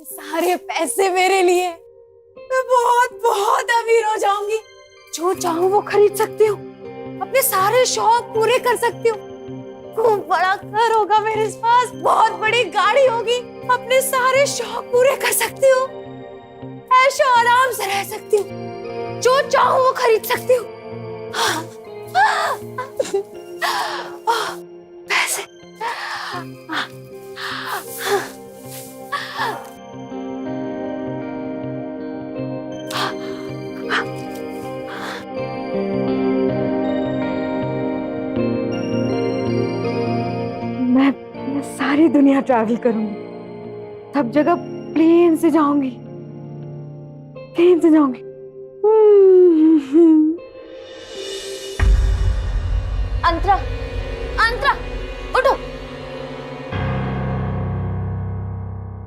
सारे पैसे मेरे लिए। मैं बहुत बहुत अमीर हो जाऊंगी। जो चाहूं वो खरीद सकती हूँ। अपने सारे शौक पूरे कर सकती हूँ। खूब बड़ा घर होगा मेरे पास, बहुत बड़ी गाड़ी होगी। अपने सारे शौक पूरे कर सकती हूँ। ऐशो आराम से रह सकती हूँ। जो चाहूं वो खरीद सकती हूँ। पैसे। मैं सारी दुनिया ट्रैवल करूंगी। सब जगह प्लेन से जाऊंगी। प्लेन से जाऊंगी। अंतरा, अंतरा, उठो।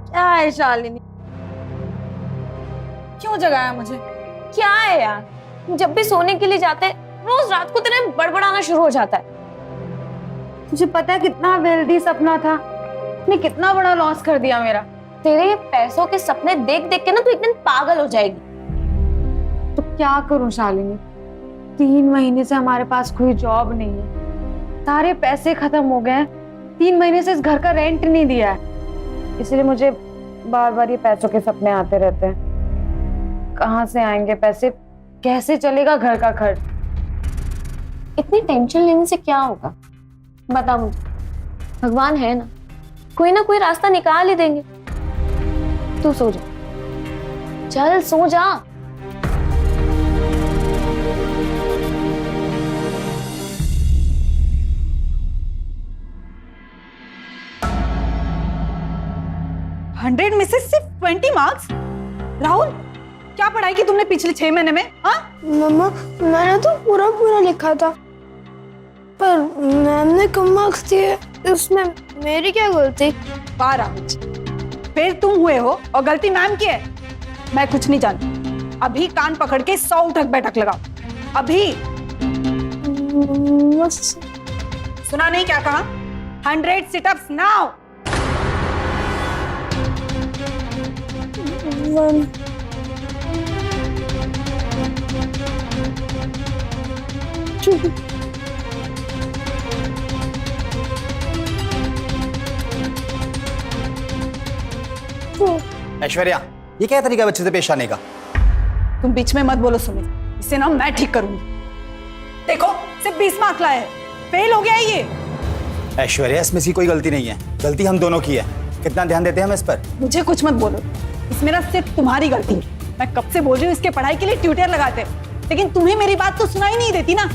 क्या है शालिनी? क्यों जगाया मुझे? क्या है यार? जब भी सोने के लिए जाते रोज रात को तेरे बड़बड़ाना शुरू हो जाता है। तुझे पता है कितना वेल्दी सपना था? ने कितना बड़ा लॉस कर दिया मेरा। तेरे ये पैसों के सपने देख देख के ना तू एक दिन पागल हो जाएगी। तो क्या करूं शालिनी? 3 महीने से हमारे पास कोई जॉब नहीं है। सारे पैसे खत्म हो गए। 3 महीने से इस घर का रेंट नहीं दिया है। इसलिए मुझे बार बार ये पैसों के सपने आते रहते हैं। कहाँ से आएंगे पैसे? कैसे चलेगा घर का खर्च? इतनी टेंशन लेने से क्या होगा? बता मुझे। भगवान है ना कोई रास्ता निकाल ही देंगे। तू सो जा, चल सो जा। हंड्रेड में से सिर्फ 20 मार्क्स? राहुल, क्या पढ़ाई की तुमने पिछले 6 महीने में? हाँ मम्मा, मैंने तो पूरा पूरा लिखा था, पर मैम ने कम मार्क्स दिए। उसमें मेरी क्या गलती? वाह राहुल जी, फिर तुम हुए हो और गलती मैम की है। मैं कुछ नहीं जानती। अभी कान पकड़ के 100 उठक बैठक लगाओ। अभी। सुना नहीं क्या कहा? 100 सिटअप्स नाउ। 1 2 ऐश्वर्या, ये क्या तरीका है बच्चे से पेश आने का? तुम बीच में मत बोलो सुमित, इसे ना मैं ठीक करूंगी। देखो, सिर्फ 20 मार्क लाए हैं, फेल हो गया ये। ऐश्वर्या, इसमें इसकी कोई गलती नहीं है। गलती हम दोनों की है। कितना ध्यान देते हैं हम इस पर? मुझे कुछ मत बोलो, इसमें ना सिर्फ तुम्हारी गलती है। मैं कब से बोल रही हूँ इसके पढ़ाई के लिए ट्यूटर लगाते, लेकिन तुम्हें मेरी बात तो सुनाई नहीं देती ना।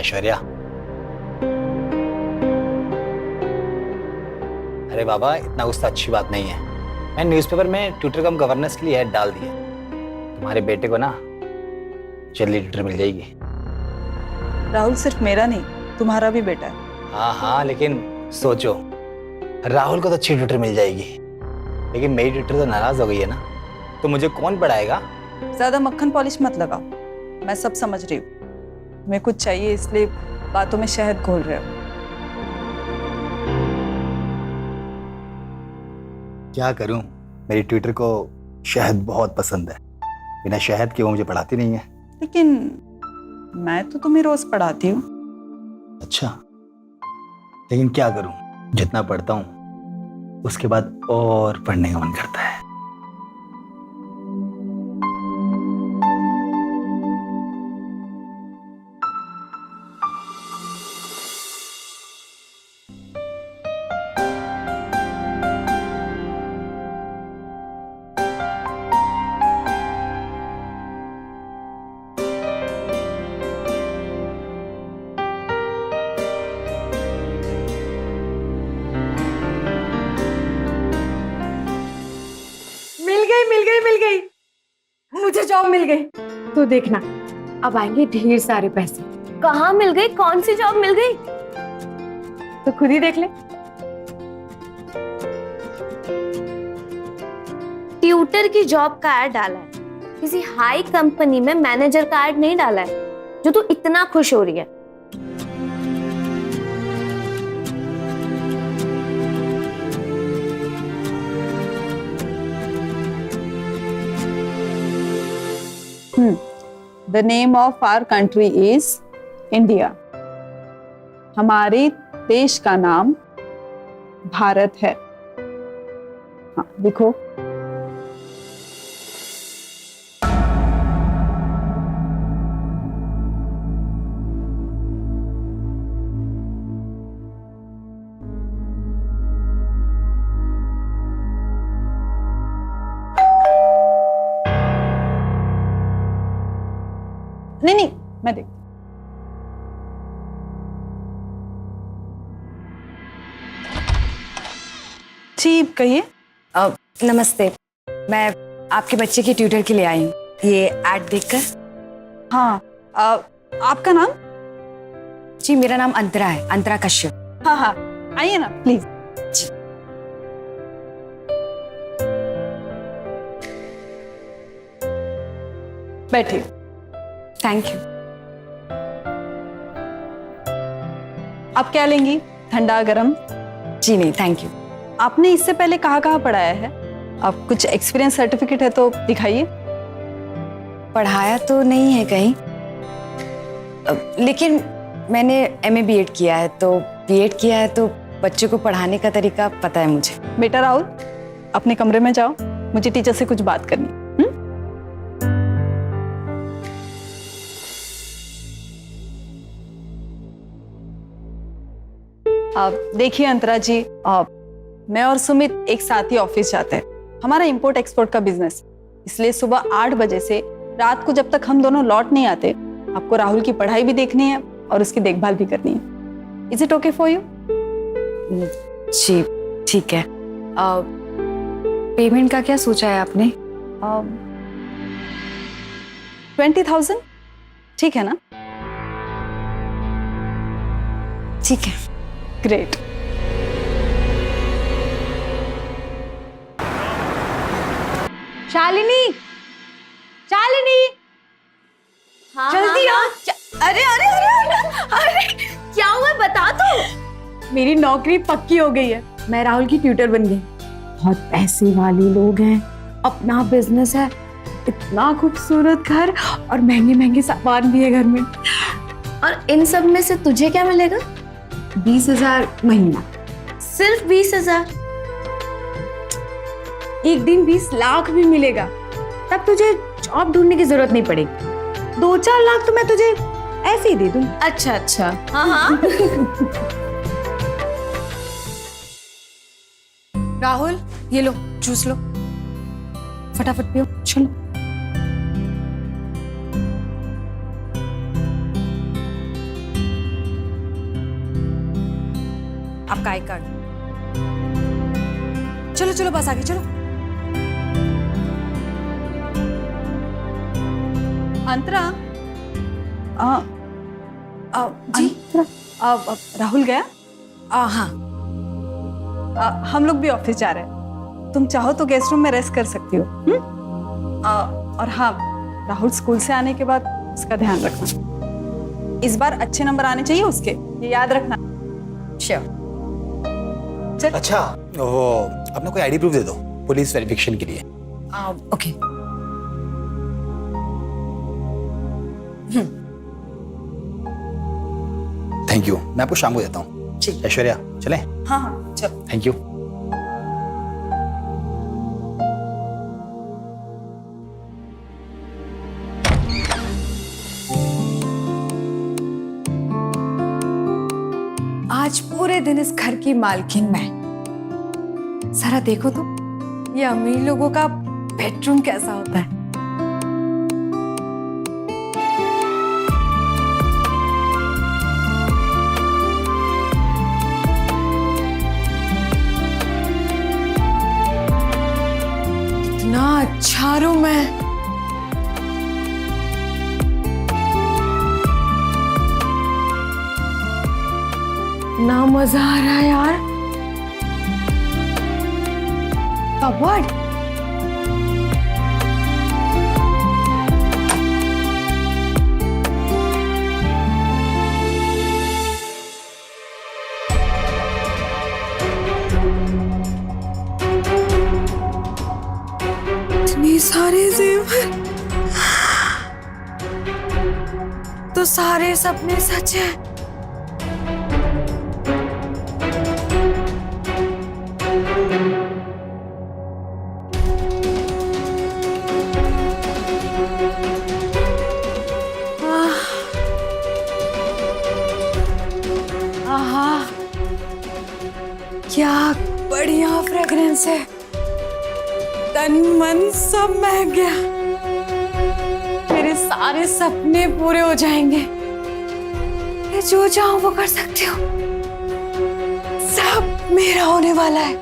ऐश्वर्या, अरे बाबा, इतना गुस्सा अच्छी बात नहीं है। मैं न्यूज़पेपर में ट्यूटर कम गवर्नेंस के लिए ऐड डाल दी है। तुम्हारे बेटे को ना जल्दी ट्यूटर मिल जाएगी। राहुल सिर्फ मेरा नहीं, तुम्हारा भी बेटा है। हाँ हाँ, लेकिन सोचो, राहुल को तो अच्छी ट्यूटर मिल जाएगी, लेकिन मेरी ट्यूटर तो नाराज हो गई है ना, तो मुझे कौन पढ़ाएगा? ज्यादा मक्खन पॉलिश मत लगाओ, मैं सब समझ रही हूँ। तुम्हें कुछ चाहिए इसलिए बातों में शहद घोल रहे हो। क्या करूं, मेरी ट्यूटर को शहद बहुत पसंद है। बिना शहद के वो मुझे पढ़ाती नहीं है। लेकिन मैं तो तुम्हें रोज पढ़ाती हूँ। अच्छा, लेकिन क्या करूं, जितना पढ़ता हूं उसके बाद और पढ़ने का मन करता है। मिल गई, मुझे जॉब मिल गई। तो देखना अब आएंगे ढेर सारे पैसे। कहाँ मिल गई? कौन सी जॉब मिल गई? तो खुद ही देख ले। ट्यूटर की जॉब का ऐड डाला है, किसी हाई कंपनी में मैनेजर का ऐड नहीं डाला है जो तू इतना खुश हो रही है। The name of our country is India. हमारे देश का नाम भारत है। हाँ, लिखो। नहीं, मैं देख। जी कहिए। नमस्ते, मैं आपके बच्चे की ट्यूटर के लिए आई हूँ, ये ऐड देखकर। हाँ, आपका नाम? जी मेरा नाम अंतरा है, अंतरा कश्यप। हाँ हाँ, आइए ना प्लीज। बैठिए। Thank you. आप क्या लेंगी, ठंडा गरम? जी नहीं थैंक यू। आपने इससे पहले कहाँ पढ़ाया है? आप कुछ एक्सपीरियंस सर्टिफिकेट है तो दिखाइए। पढ़ाया तो नहीं है कहीं, लेकिन मैंने MA BEd किया है, तो BEd किया है तो बच्चों को पढ़ाने का तरीका पता है मुझे। बेटा राहुल, अपने कमरे में जाओ, मुझे टीचर से कुछ बात करनी। देखिए अंतरा जी, मैं और सुमित एक साथ ही ऑफिस जाते हैं। हमारा इंपोर्ट एक्सपोर्ट का बिजनेस, इसलिए सुबह 8 बजे से रात को जब तक हम दोनों लौट नहीं आते, आपको राहुल की पढ़ाई भी देखनी है और उसकी देखभाल भी करनी है। Is it okay for you? जी ठीक है। पेमेंट का क्या सोचा है आपने? 20,000 ठीक है ना? ठीक है। ग्रेट। शालिनी, शालिनी, हाँ, जल्दी आ। अरे अरे अरे अरे क्या हुआ बता तो। मेरी नौकरी पक्की हो गई है, मैं राहुल की ट्यूटर बन गई। बहुत पैसे वाले लोग हैं, अपना बिजनेस है, इतना खूबसूरत घर और महंगे महंगे सामान भी है घर में। और इन सब में से तुझे क्या मिलेगा? 20,000 महीना। सिर्फ 20,000? एक दिन 20 लाख भी मिलेगा, तब तुझे जॉब ढूंढने की जरूरत नहीं पड़ेगी। 2-4 लाख तो मैं तुझे ऐसे ही दे दूं। अच्छा अच्छा, हाँ हाँ। राहुल ये लो, जूस लो, फटाफट पियो, चलो। आपका आई कार्ड। चलो चलो बस आगे चलो। अंतरा, जी राहुल गया? हाँ। हम लोग भी ऑफिस जा रहे हैं, तुम चाहो तो गेस्ट रूम में रेस्ट कर सकती हो। और हाँ, राहुल स्कूल से आने के बाद उसका ध्यान रखना। इस बार अच्छे नंबर आने चाहिए उसके, ये याद रखना। श्योर। अच्छा, वो अपना कोई आईडी प्रूफ दे दो पुलिस वेरिफिकेशन के लिए। ओके। थैंक यू, मैं आपको शाम को देता हूँ। ठीक। ऐश्वर्या चले? हाँ हाँ चलो। Thank you. आज पूरे दिन इस घर की मालकिन मैं। जरा देखो तो ये अमीर लोगों का बेडरूम कैसा होता है। इतना अच्छा रूम है। ना मजा आ रहा है यार। कबर्ड, इतने सारे जेवर, तो सारे सपने सच है। आहा, क्या बढ़िया फ्रेग्रेंस है। तन मन सब महक गया। मेरे सारे सपने पूरे हो जाएंगे। मैं जो चाहूं वो कर सकती हूँ। सब मेरा होने वाला है।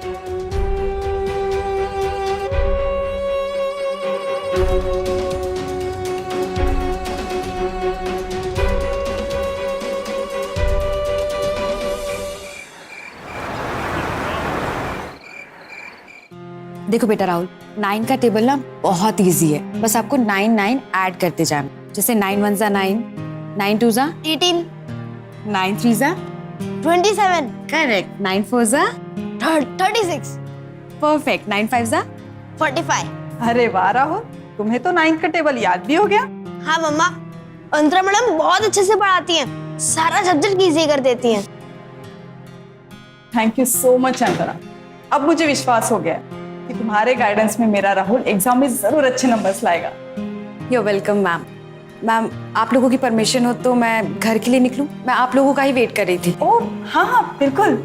देखो बेटा राहुल, 9 का टेबल ना बहुत इजी है। बस आपको 9 9 ऐड करते जाना। जैसे 9 1 जा 9, 9 2 जा 18, 9 3 जा 27, करेक्ट, 9 4 जा 36, परफेक्ट, 9 5 जा 45। अरे वाह राहुल, तुम्हें तो 9 का टेबल याद भी हो गया। हाँ मम्मा, अंतरा मैडम बहुत अच्छे से पढ़ाती हैं। सारा सब्जेक्ट इजी कर देती हैं। थैंक यू सो मच अंतरा। अब मुझे विश्वास हो गया कि तुम्हारे गाइडेंस में मेरा राहुल एग्जाम में जरूर अच्छे नंबर्स लाएगा। You welcome ma'am. मैम, आप लोगों की परमिशन हो तो मैं घर के लिए निकलूं? मैं आप लोगों का ही वेट कर रही थी। ओह हाँ हाँ बिल्कुल,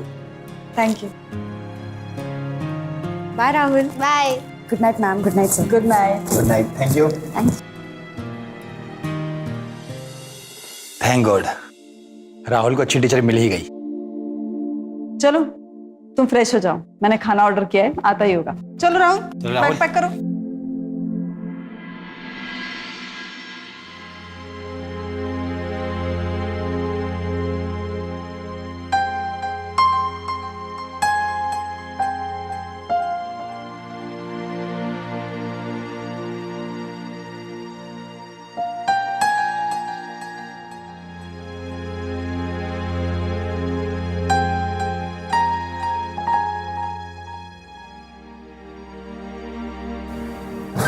thank you. Bye Rahul. Bye. Good night ma'am. Good night sir. Good night. Good night, thank you. Thank God, Rahul को अच्छी टीचर मिल ही गई। चलो तुम फ्रेश हो जाओ, मैंने खाना ऑर्डर किया है, आता ही होगा। चलो राहुल, चलो राहुल। बैग पैक करो।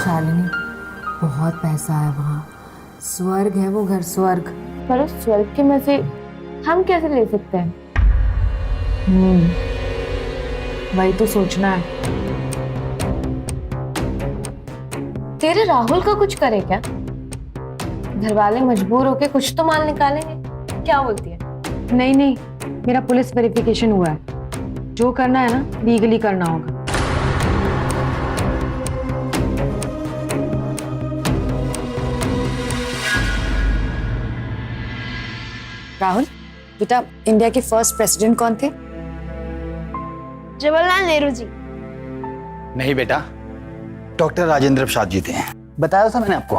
शालिनी, बहुत पैसा है वहाँ। स्वर्ग है वो घर, स्वर्ग। पर उस स्वर्ग के मजे हम कैसे ले सकते हैं? वही तो सोचना है। तेरे राहुल का कुछ करे क्या? घर वाले मजबूर होके कुछ तो माल निकालेंगे। क्या बोलती है? नहीं नहीं, मेरा पुलिस वेरिफिकेशन हुआ है। जो करना है ना, लीगली करना होगा। राहुल बेटा, इंडिया के फर्स्ट प्रेसिडेंट कौन थे? जवाहरलाल नेहरू जी। नहीं बेटा, डॉक्टर राजेंद्र प्रसाद जी थे। बताया था मैंने आपको।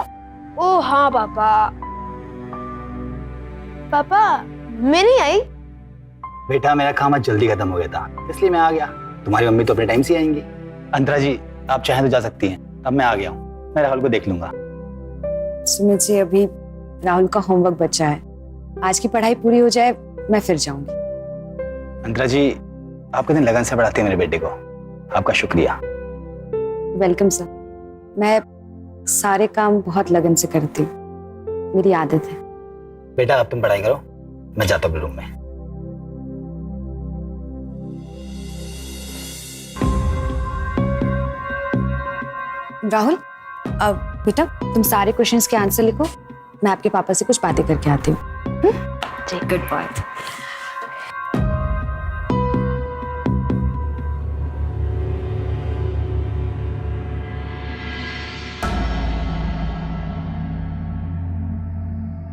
ओ हाँ पापा। पापा मैं नहीं आई। बेटा मेरा काम आज जल्दी खत्म हो गया था, इसलिए मैं आ गया। तुम्हारी मम्मी तो अपने टाइम से ही आएंगी। अंतरा जी आप चाहें तो जा सकती हैं, अब मैं आ गया हूँ। मैं राहुल को देख लूंगा। सुमित जी, अभी राहुल का होमवर्क बचा है। आज की पढ़ाई पूरी हो जाए, मैं फिर जाऊंगी। अंतरा जी आप कितने लगन से पढ़ाते हैं मेरे बेटे को, आपका शुक्रिया। Welcome sir. मैं सारे काम बहुत लगन से करती हूँ, मेरी आदत है। बेटा अब तुम पढ़ाई करो, मैं जाता हूँ रूम में। राहुल, अब बेटा तुम सारे क्वेश्चंस के आंसर लिखो, मैं आपके पापा से कुछ बातें करके आती हूँ। Good boy.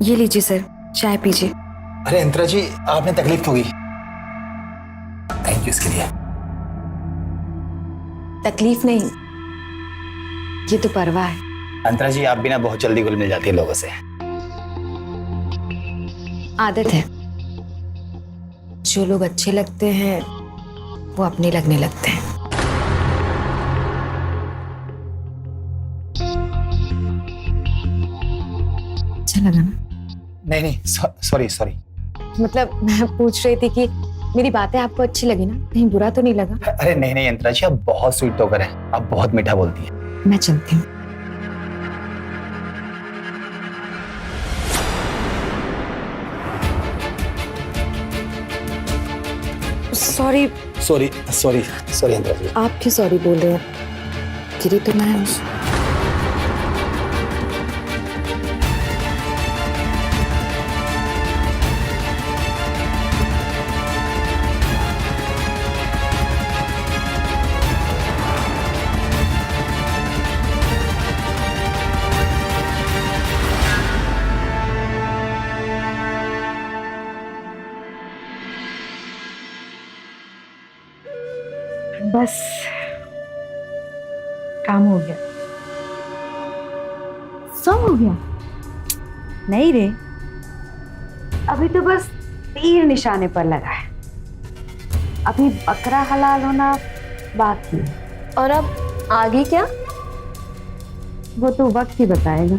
ये लीजिए सर, चाय पीजिए। अरे अंतरा जी आपने तकलीफ होगी, थैंक यू इसके लिए। तकलीफ नहीं, ये तो परवाह है। अंतरा जी, आप भी ना बहुत जल्दी घुल मिल जाती है लोगों से। आदत है, जो लोग अच्छे लगते हैं वो अपने लगने लगते हैं। अच्छा लगा ना? नहीं नहीं, सॉरी सॉरी। मतलब मैं पूछ रही थी कि मेरी बातें आपको अच्छी लगी ना, कहीं बुरा तो नहीं लगा? अरे नहीं नहीं अंतरा जी, आप बहुत स्वीट टॉकर हैं, आप बहुत मीठा बोलती हैं। मैं चलती हूँ। सॉरी। सॉरी सॉरी सॉरी अंतरा जी। आप क्यों सॉरी बोल रहे हैं? गिरी तो मैं हूँ। बस काम हो गया, सब हो गया। नहीं रे, अभी तो बस तीर निशाने पर लगा है, अभी बकरा हलाल होना बाकी है। और अब आगे क्या? वो तो वक्त ही बताएगा।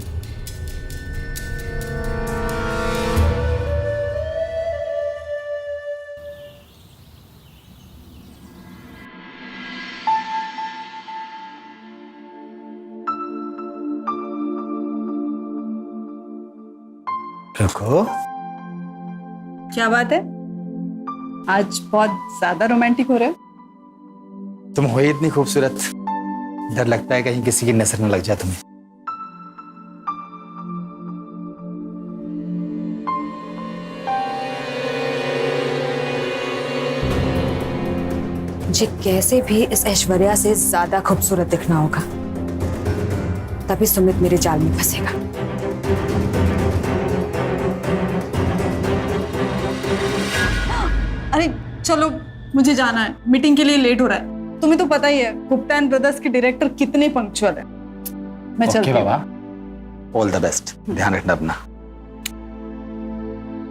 रुको, क्या बात है? आज बहुत ज्यादा रोमांटिक हो रहे हो। तुम हो ही इतनी खूबसूरत, डर लगता है कहीं किसी की नजर न लग जाए तुम्हें। मुझे कैसे भी इस ऐश्वर्या से ज्यादा खूबसूरत दिखना होगा, तभी सुमित मेरे जाल में फंसेगा। अरे चलो, मुझे जाना है, मीटिंग के लिए लेट हो रहा है। तुम्हें तो पता ही है गुप्ता एंड ब्रदर्स के डायरेक्टर कितने पंक्चुअल है। मैं चलती हूँ। बाबा, ऑल द बेस्ट, ध्यान रखना अपना।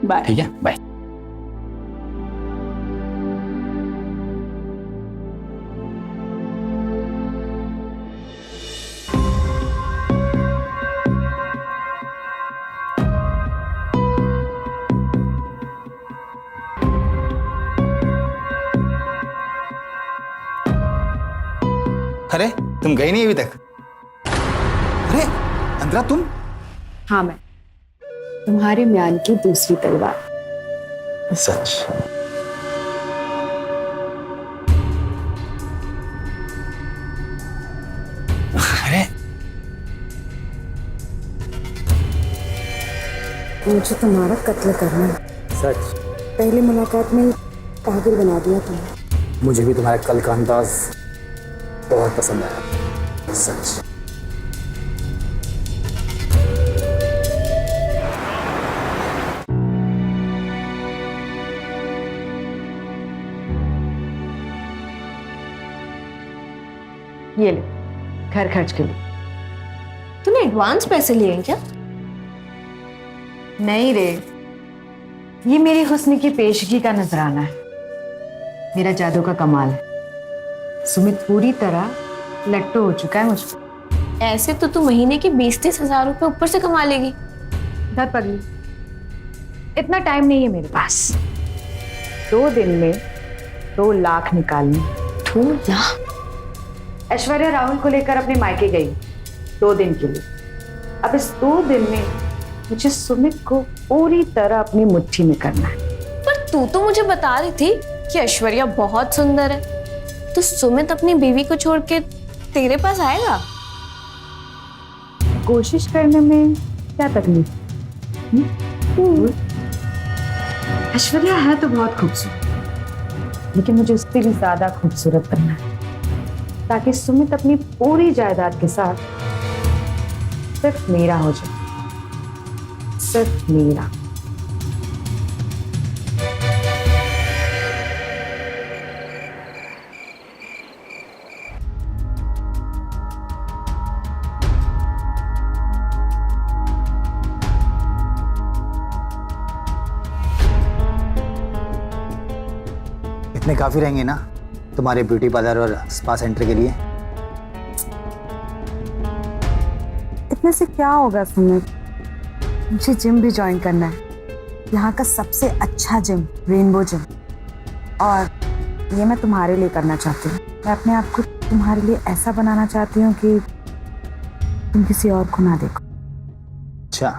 बाय। ठीक है, बाय। अरे तुम गई नहीं अभी तक? अरे अंतरा तुम? हाँ, मैं तुम्हारे म्यान की दूसरी तलवार। सच? अरे मुझे तुम्हारा कत्ल करना है। सच? पहली मुलाकात में पागल बना दिया तुमने। मुझे भी तुम्हारा कल का अंदाज बहुत पसंद आया, सच। ये ले, घर खर्च के लिए। तूने एडवांस पैसे लिए हैं क्या? नहीं रे, ये मेरी हुस्न की पेशगी का नजराना है, मेरा जादू का कमाल है। सुमित पूरी तरह लट्टू हो चुका है मुझ पर। ऐसे तो तू महीने के 20-30 हजार रुपए ऊपर से कमा लेगी। धर पगली, इतना टाइम नहीं है मेरे पास। 2 दिन में 2 लाख निकालने। 2 लाख? ऐश्वर्या राहुल को लेकर अपने मायके गई 2 दिन के लिए। अब इस 2 दिन में मुझे सुमित को पूरी तरह अपनी मुट्ठी में करना है। पर तू तो मुझे बता रही थी कि ऐश्वर्या बहुत सुंदर है, तो सुमित अपनी बीवी को छोड़ के तेरे पास आएगा? कोशिश करने में क्या तकलीफ? ऐश्वर्या है तो बहुत खूबसूरत, लेकिन मुझे उससे भी ज्यादा खूबसूरत बनना है, ताकि सुमित अपनी पूरी जायदाद के साथ सिर्फ मेरा हो जाए, सिर्फ मेरा। इतने काफी रहेंगे ना तुम्हारे ब्यूटी पार्लर और स्पा सेंटर के लिए? इतने से क्या होगा सुमित, मुझे जिम भी ज्वाइन करना है, यहाँ का सबसे अच्छा जिम, रेनबो जिम। और ये मैं तुम्हारे लिए करना चाहती हूँ। मैं अपने आप को तुम्हारे लिए ऐसा बनाना चाहती हूँ कि तुम किसी और को ना देखो। अच्छा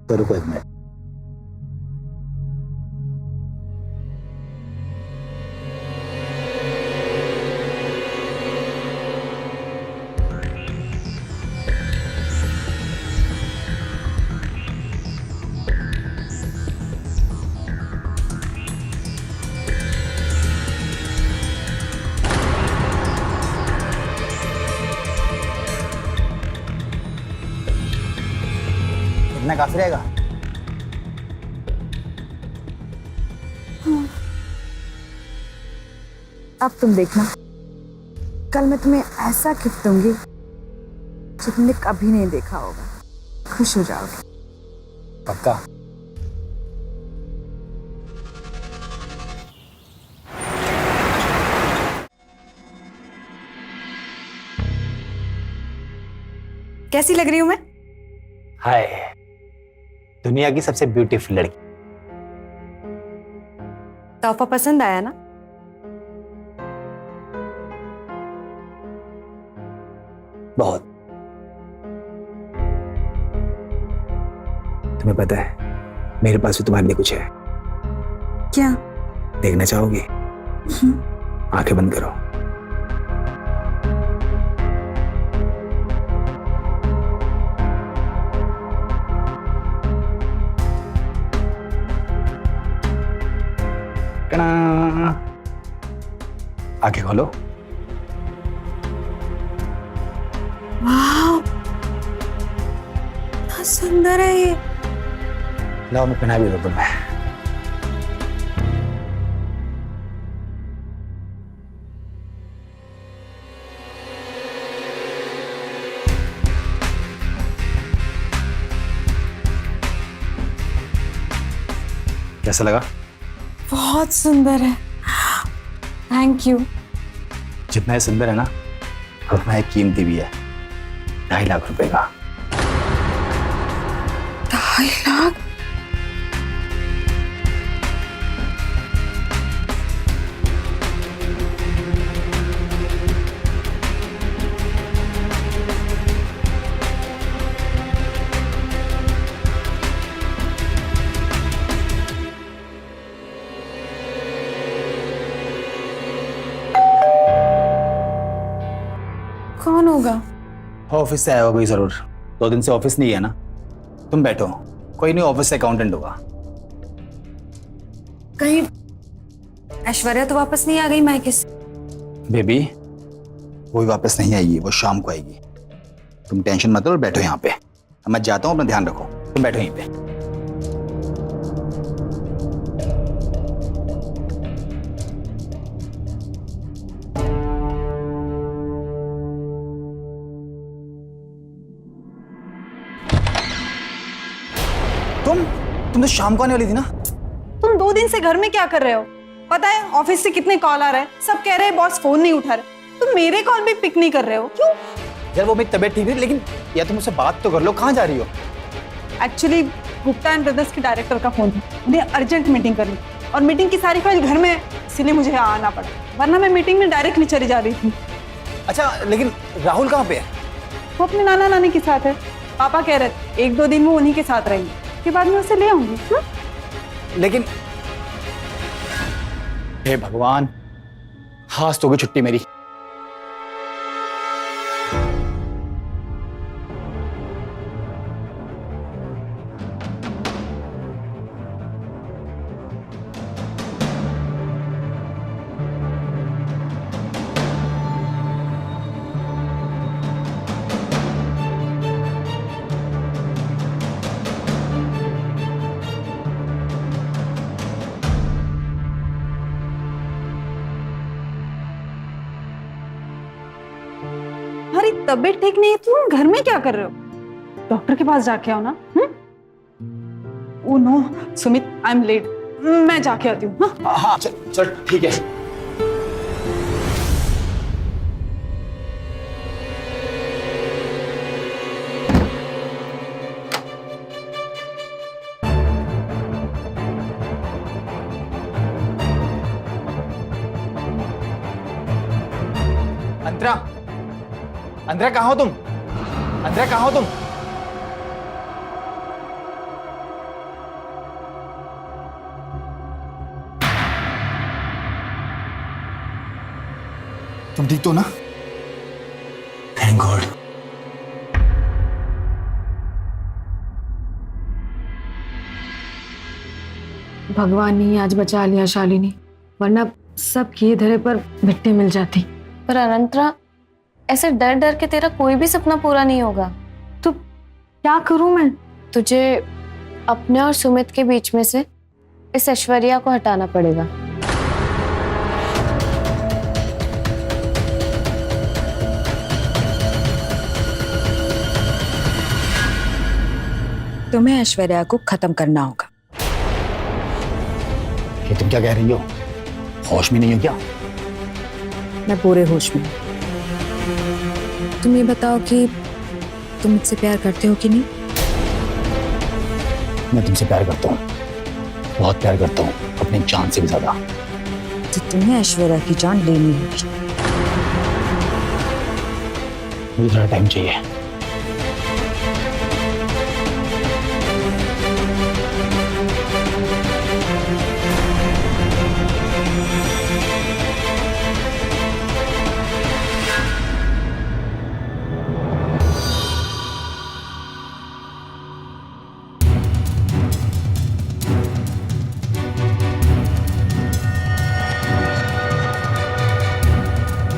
तो रुको एक मिनट। इतना काफी रहेगा? अब तुम देखना, कल मैं तुम्हें ऐसा गिफ्ट दूंगी जो तुमने कभी नहीं देखा होगा। खुश हो जाओगे। पक्का? कैसी लग रही हूं मैं? हाय, दुनिया की सबसे ब्यूटीफुल लड़की। तोहफा पसंद आया ना? बहुत। तुम्हें पता है मेरे पास भी तुम्हारे लिए कुछ है। क्या? देखना चाहोगी? आंखें बंद करो। आंखें खोलो। वाह, कितना सुंदर है ये। लाओ मैं पहना भी दो तुम्हें। कैसा लगा? बहुत सुंदर है, थैंक यू। जितना ये सुंदर है ना उतना ही कीमती भी है। 2.5 लाख रुपए का। 2.5 लाख? कौन होगा? ऑफिस से आया होगा जरूर। 2 दिन से ऑफिस नहीं है ना। तुम बैठो, कोई नहीं, ऑफिस से अकाउंटेंट होगा। कहीं ऐश्वर्या तो वापस नहीं आ गई मायके से? बेबी वो भी वापस नहीं आएगी, वो शाम को आएगी। तुम टेंशन मत लो और बैठो यहाँ पे। मैं जाता हूँ, अपना ध्यान रखो। तुम बैठो यहीं पे। तुम तो शाम को आने वाली थी ना? तुम 2 दिन से घर में क्या कर रहे हो? पता है ऑफिस से कितने कॉल आ रहे हैं, सब कह रहे हैं बॉस फोन नहीं उठा रहे। तुम मेरे कॉल भी पिक नहीं कर रहे हो, क्यों? यार वो मेरी तबीयत ठीक है, लेकिन यार तुम मुझसे बात तो कर लो। कहाँ जा रही हो? एक्चुअली गुप्ता एंड ब्रदर्स के डायरेक्टर का फोन था, उन्हें अर्जेंट मीटिंग करनी और मीटिंग की सारी फाइल घर में, इसीलिए मुझे आना पड़ा, वरना मैं मीटिंग में डायरेक्टली चली जा रही थी। अच्छा लेकिन राहुल कहाँ पे है? वो अपने नाना नानी के साथ है। पापा कह रहे थे 1-2 दिन वो उन्हीं के साथ रहेंगे, के बाद मैं उसे ले आऊंगी। लेकिन हे भगवान, हाथ तो गई छुट्टी मेरी। हमारी तबीयत ठीक नहीं है, तुम घर में क्या कर रहे हो? डॉक्टर के पास जाके आओ ना। Oh no Sumit, I am late. मैं जाके आती हूँ। हाँ हाँ चल चल ठीक है। अंतरा, अंतरा कहाँ हो तुम? अंतरा कहाँ हो तुम? तुम ठीक तो ना? Thank God. भगवान ने ही आज बचा लिया शालिनी, वरना सब किए धरे पर मिट्टी मिल जाती। पर अनंतरा, ऐसे डर डर के तेरा कोई भी सपना पूरा नहीं होगा। तो क्या करूं मैं? तुझे अपने और सुमित के बीच में से इस ऐश्वर्या को हटाना पड़ेगा। तुम्हें ऐश्वर्या को खत्म करना होगा। ये तुम क्या कह रही हो? होश में नहीं हो क्या? मैं पूरे होश में हूं। तुम ये बताओ कि तुम मुझसे प्यार करते हो कि नहीं? मैं तुमसे प्यार करता हूँ, बहुत प्यार करता हूँ, अपनी जान से भी ज्यादा। तो तुम्हें ऐश्वर्या की जान लेनी होगी। मुझे थोड़ा टाइम चाहिए।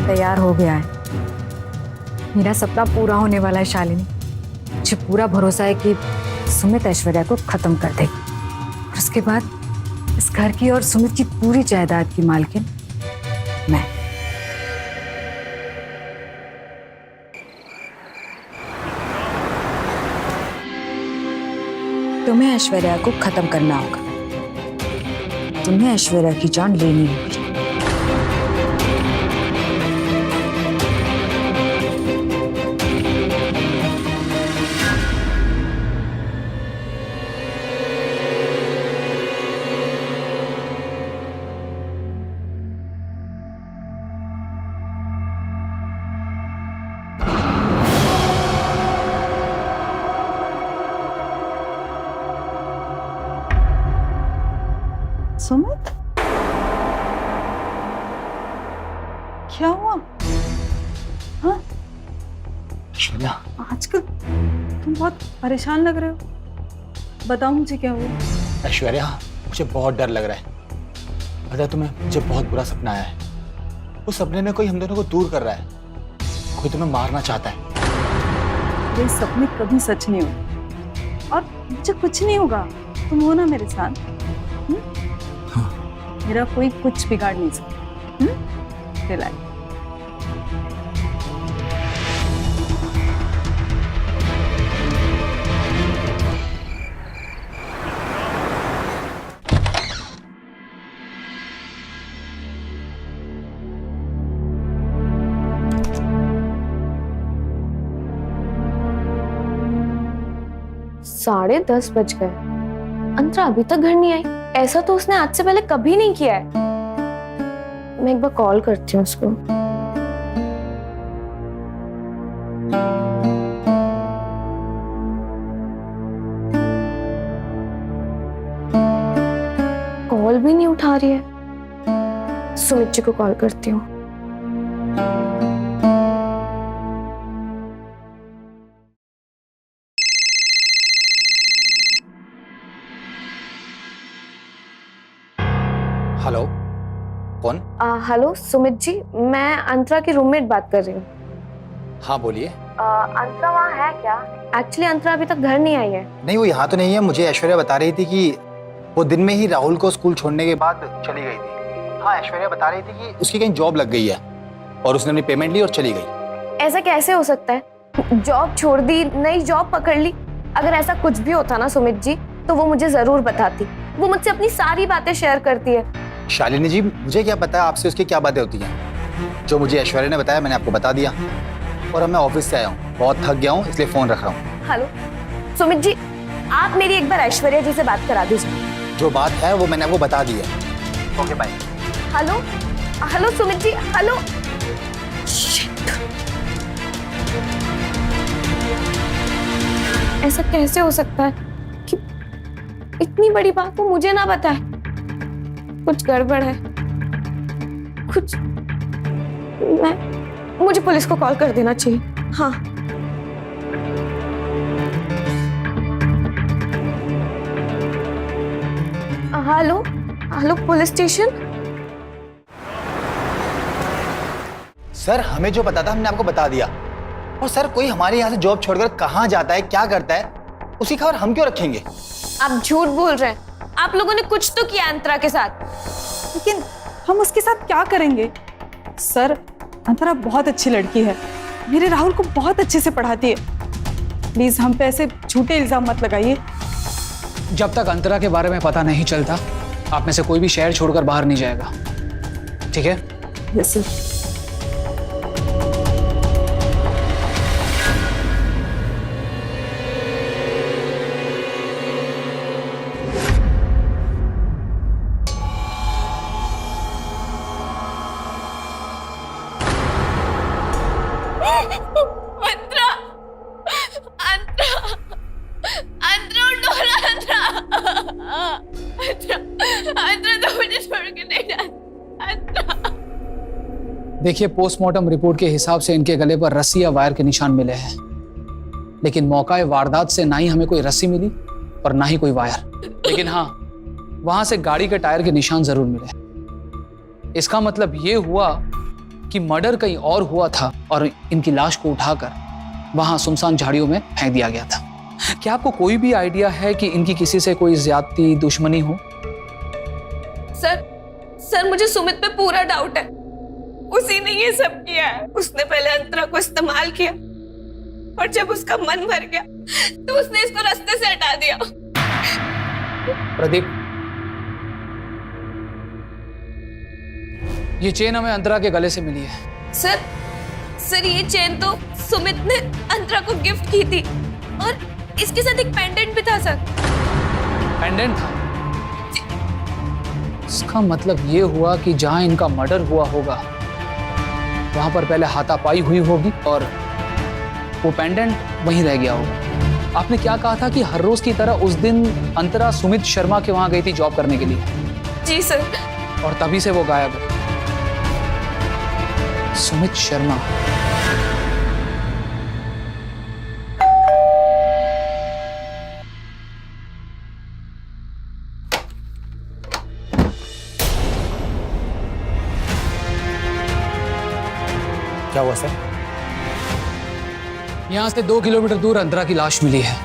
तैयार हो गया है। मेरा सपना पूरा होने वाला है शालिनी। मुझे पूरा भरोसा है कि सुमित ऐश्वर्या को खत्म कर देगी और उसके बाद इस घर की और सुमित की पूरी जायदाद की मालकिन मैं। तुम्हें ऐश्वर्या को खत्म करना होगा। तुम्हें ऐश्वर्या की जान लेनी होगी। सुमित, क्या हुआ? हाँ, ऐश्वर्या, आजकल तुम बहुत परेशान लग रहे हो। बताओ मुझे क्या हुआ? ऐश्वर्या, मुझे बहुत डर लग रहा है। पता है तुम्हें, मुझे बहुत बुरा सपना आया है। उस सपने में कोई हम दोनों को दूर कर रहा है, कोई तुम्हें मारना चाहता है। ये सपने कभी सच नहीं होते और मुझे कुछ नहीं होगा। तुम हो ना मेरे साथ। हाँ। मेरा कोई कुछ बिगाड़ नहीं सकता। रिलैक्स। साढ़े 10 बज गए, अंतरा अभी तक घर नहीं आई। ऐसा तो उसने आज से पहले कभी नहीं किया है। मैं एक बार कॉल करती हूँ उसको। कॉल भी नहीं उठा रही है। सुमित जी को कॉल करती हूँ। हेलो, कौन? हेलो सुमित जी, मैं अंतरा की रूममेट बात कर रही हूँ। हाँ बोलिए। अंतरा वहाँ है क्या? एक्चुअली अंतरा अभी तक घर नहीं आई है। नहीं, वो यहाँ तो नहीं है। मुझे ऐश्वर्या बता रही थी कि वो दिन में ही राहुल को स्कूल छोड़ने के बाद चली गई थी। हाँ, ऐश्वर्या बता रही थी कि उसकी कहीं जॉब लग गई है और उसने अपनी पेमेंट ली और चली गई। ऐसा कैसे हो सकता है? जॉब छोड़ दी, नई जॉब पकड़ ली। अगर ऐसा कुछ भी होता ना सुमित जी, तो वो मुझे जरूर बताती। वो मुझसे अपनी सारी बातें शेयर करती है। शालिनी जी, मुझे क्या पता है आपसे उसकी क्या बातें होती हैं। जो मुझे ऐश्वर्या ने बताया मैंने आपको बता दिया। और अब मैं ऑफिस से आया हूँ, बहुत थक गया हूँ, इसलिए फ़ोन रख रहा हूँ। हेलो सुमित जी, आप मेरी एक बार ऐश्वर्या जी से बात करा दीजिए। जो बात है वो मैंने आपको बता दी है। Okay bye. Hello hello Sumit ji, hello. ऐसा कैसे हो सकता है कि इतनी बड़ी बात को मुझे ना बताए? कुछ गड़बड़ है, कुछ। मुझे पुलिस को कॉल कर देना चाहिए। हाँ। Hello hello police station. Sir, हमें जो पता था हमने आपको बता दिया। और सर, कोई हमारे यहाँ से जॉब छोड़कर कहाँ जाता है, क्या करता है, उसकी खबर हम क्यों रखेंगे? आप झूठ बोल रहे हैं। आप लोगों ने कुछ तो किया अंतरा के साथ। लेकिन हम उसके साथ क्या करेंगे? सर, अंतरा बहुत अच्छी लड़की है, मेरे राहुल को बहुत अच्छे से पढ़ाती है। प्लीज हम पे ऐसे झूठे इल्जाम मत लगाइए। जब तक अंतरा के बारे में पता नहीं चलता, आप में से कोई भी शहर छोड़कर बाहर नहीं जाएगा, ठीक है? Yes sir. अंतरा, अंतरा, अंतरा डोला, अंतरा, अंतरा तो मुझे छोड़ के नहीं जाती। अंतरा। देखिए, पोस्टमार्टम रिपोर्ट के हिसाब से इनके गले पर रस्सी या वायर के निशान मिले हैं, लेकिन मौका वारदात से ना ही हमें कोई रस्सी मिली और ना ही कोई वायर। लेकिन हाँ, वहां से गाड़ी के टायर के निशान जरूर मिले। इसका मतलब ये हुआ कि मर्डर कहीं और हुआ था और इनकी लाश को उठाकर वहां सुनसान झाड़ियों में फेंक दिया गया था। क्या आपको कोई भी आइडिया है कि इनकी किसी से कोई ज्यादती, दुश्मनी हो? सर मुझे सुमित पे पूरा डाउट है। उसी ने ये सब किया है। उसने पहले अंतरा को इस्तेमाल किया और जब उसका मन भर गया तो उसने इसको रास्ते से हटा दिया। प्रदीप, ये चेन हमें अंतरा के गले से मिली है। सर ये चेन तो सुमित ने अंतरा को गिफ्ट की थी और इसके साथ एक पेंडेंट भी था सर। पेंडेंट था? इसका मतलब ये हुआ कि जहां इनका मर्डर हुआ होगा वहां पर पहले हाथापाई हुई होगी और वो पेंडेंट वहीं रह गया होगा। आपने क्या कहा था कि हर रोज की तरह उस दिन अंतरा सुमित शर्मा के वहां गई थी जॉब करने के लिए? जी सर। और तभी से वो गायब है। सुमित शर्मा। क्या हुआ सर? यहां से 2 किलोमीटर दूर अंतरा की लाश मिली है,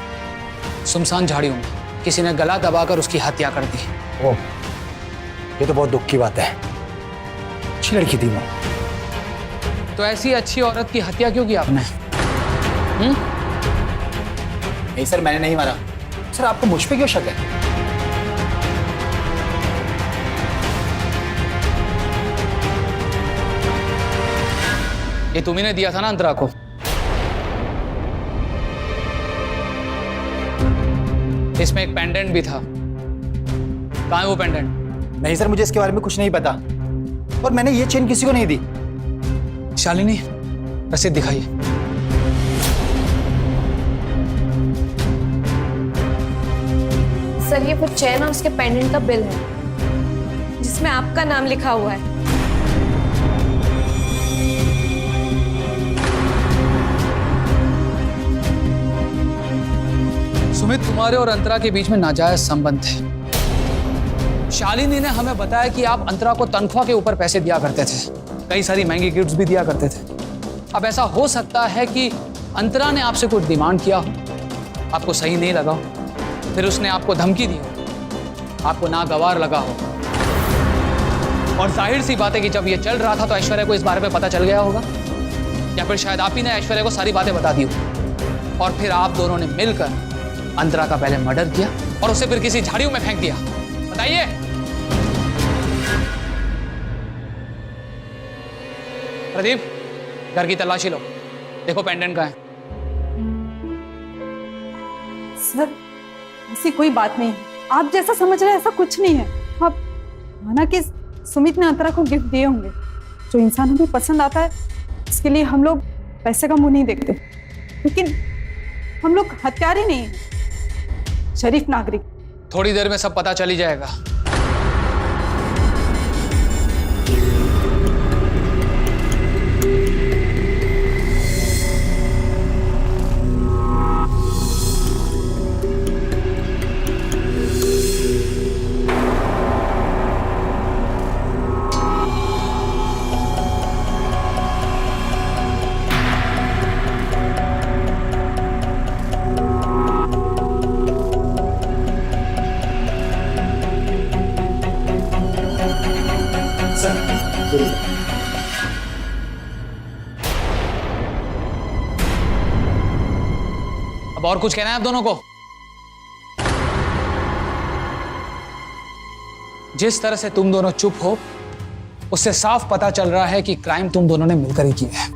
सुनसान झाड़ियों में। किसी ने गला दबाकर उसकी हत्या कर दी। ओह, ये तो बहुत दुख की बात है। अच्छी लड़की थी वो। तो ऐसी अच्छी औरत की हत्या क्यों की आपने? नहीं सर, मैंने नहीं मारा। सर, आपको मुझ पे क्यों शक है? ये तुम्ही ने दिया था ना अंतरा को? इसमें एक पेंडेंट भी था। कहाँ है वो पेंडेंट? नहीं सर, मुझे इसके बारे में कुछ नहीं पता और मैंने ये चेन किसी को नहीं दी। शालिनी, रसीद दिखाइए। सर ये वो चेन और उसके पेंडेंट का बिल है जिसमें आपका नाम लिखा हुआ है। सुमित, तुम्हारे और अंतरा के बीच में नाजायज संबंध है। शालिनी ने हमें बताया कि आप अंतरा को तनख्वाह के ऊपर पैसे दिया करते थे, कई सारी महंगी गिफ्ट्स भी दिया करते थे। अब ऐसा हो सकता है कि अंतरा ने आपसे कुछ डिमांड किया हो, आपको सही नहीं लगा हो, फिर उसने आपको धमकी दी हो, आपको नागवार लगा हो। और जाहिर सी बात है कि जब ये चल रहा था तो ऐश्वर्या को इस बारे में पता चल गया होगा, या फिर शायद आप ही ने ऐश्वर्या को सारी बातें बता दी हो और फिर आप दोनों ने मिलकर अंतरा का पहले मर्डर किया और उसे फिर किसी झाड़ियों में फेंक दिया। बताइए। प्रदीप, घर की तलाशी लो, देखो पेंडेंट कहाँ है। सर ऐसी कोई बात नहीं है, आप जैसा समझ रहे हैं ऐसा कुछ नहीं है। आप माना कि सुमित ने अंतरा को गिफ्ट दिए होंगे। जो इंसान हमें पसंद आता है इसके लिए हम लोग पैसे का मुंह नहीं देखते, लेकिन हम लोग हत्यारे नहीं हैं, शरीफ नागरिक। थोड़ी देर में सब पता चल ही जाएगा। अब और कुछ कहना है आप दोनों को? जिस तरह से तुम दोनों चुप हो उससे साफ पता चल रहा है कि क्राइम तुम दोनों ने मिलकर ही किया है।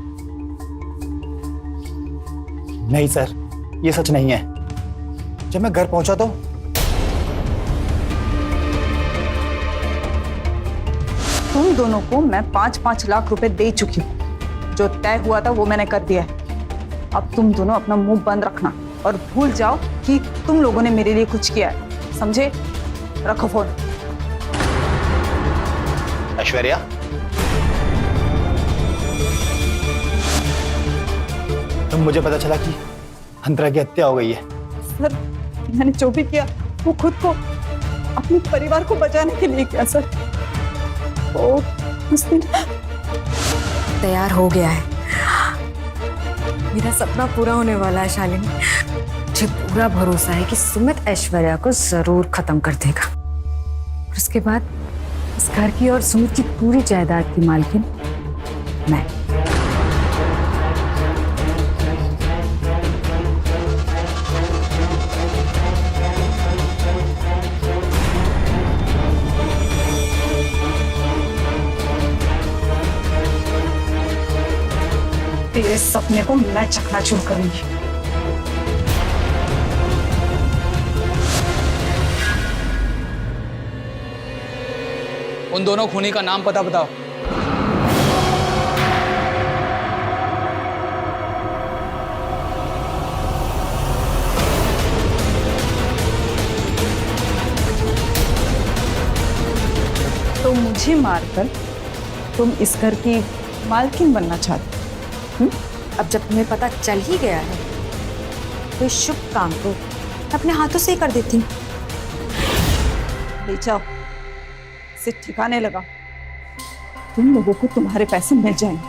नहीं सर, ये सच नहीं है। जब मैं घर पहुंचा तो तुम दोनों को मैं 5-5 लाख रुपए दे चुकी हूँ। जो तय हुआ था वो मैंने कर दिया है। अब तुम दोनों अपना मुंह बंद रखना और भूल जाओ कि तुम लोगों ने मेरे लिए कुछ किया है, समझे? रखो फोन। ऐश्वर्या, तुम मुझे पता चला कि अंतरा की हत्या हो गई है। सर मैंने जो भी किया वो खुद को, अपने परिवार को बचाने के लिए किया सर। ओ, उस दिन तैयार हो गया है, मेरा सपना पूरा होने वाला है शालिनी। मुझे पूरा भरोसा है कि सुमित ऐश्वर्या को जरूर खत्म कर देगा और उसके बाद इस घर की और सुमित की पूरी जायदाद की मालकिन मैं। तेरे सपने को मैं चकनाचूर करूंगी। उन दोनों खूनी का नाम पता बताओ। तो मुझे मारकर तुम इस घर की मालकिन बनना चाहते? अब जब तुम्हें पता चल ही गया है तो इस शुभ काम को अपने हाथों से ही कर देती हूँ। ले जाओ, इसे ठिकाने लगा। तुम लोगों को तुम्हारे पैसे मिल जाएंगे।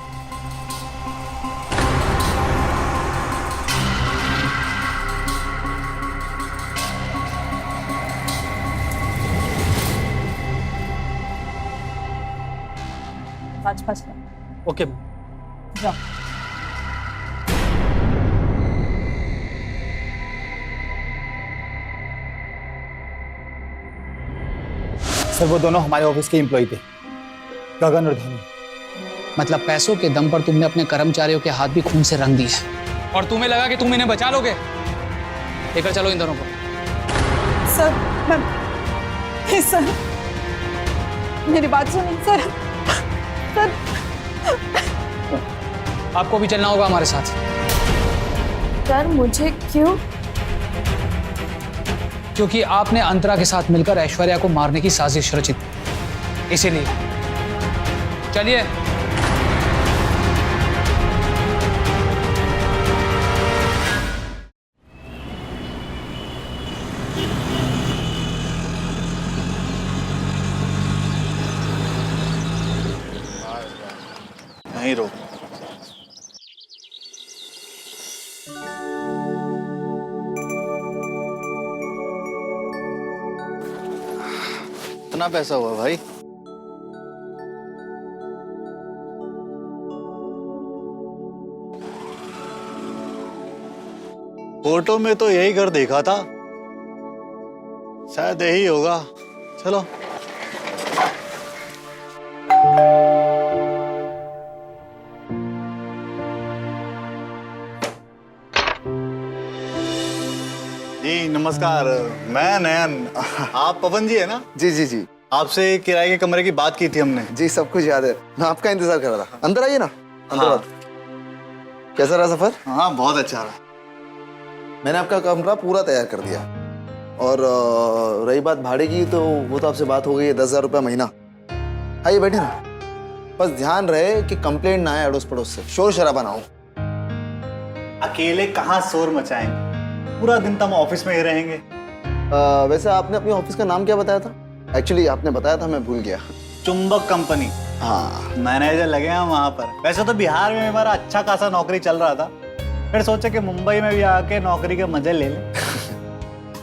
पाँच ओके। जाओ। सर वो दोनों हमारे ऑफिस के एम्प्लॉय थे, गगन और धनु। मतलब पैसों के दम पर तुमने अपने कर्मचारियों के हाथ भी खून से रंग दिए और तुम्हें लगा कि तुम इन्हें बचा लोगे? लेकर चलो इन दोनों को। सर मेरी बात सुनिए सर। सर आपको भी चलना होगा हमारे साथ। सर मुझे क्यों? क्योंकि आपने अंतरा के साथ मिलकर ऐश्वर्या को मारने की साजिश रची थी, इसीलिए। चलिए। नहीं रोक। कितना पैसा हुआ भाई? फोटो में तो यही घर देखा था, शायद यही होगा। चलो। जी नमस्कार, मैं नयन। आप पवन जी है ना? जी जी जी आपसे किराए के कमरे की बात की थी हमने। जी, सब कुछ याद है। मैं आपका इंतजार कर रहा था। अंदर आइए ना, अंदर हाँ। बात। कैसा रहा सफर? हाँ बहुत अच्छा रहा। मैंने आपका कमरा पूरा तैयार कर दिया। और रही बात भाड़े की, तो वो तो आपसे बात हो गई है, 10,000 रुपया महीना। आइए बैठे ना। बस ध्यान रहे कि कंप्लेंट ना आए अड़ोस पड़ोस से, शोर शराबा ना हो। अकेले कहाँ शोर मचाएंगे, पूरा दिन तो हम ऑफिस में ही रहेंगे। वैसे आपने अपनी ऑफिस का नाम क्या बताया था? एक्चुअली आपने बताया था, मैं भूल गया। चुंबक कंपनी। हाँ, मैनेजर लगे हैं वहां पर। वैसे तो बिहार में हमारा अच्छा खासा नौकरी चल रहा था, फिर सोचे कि मुंबई में भी आके नौकरी के मजे ले लें।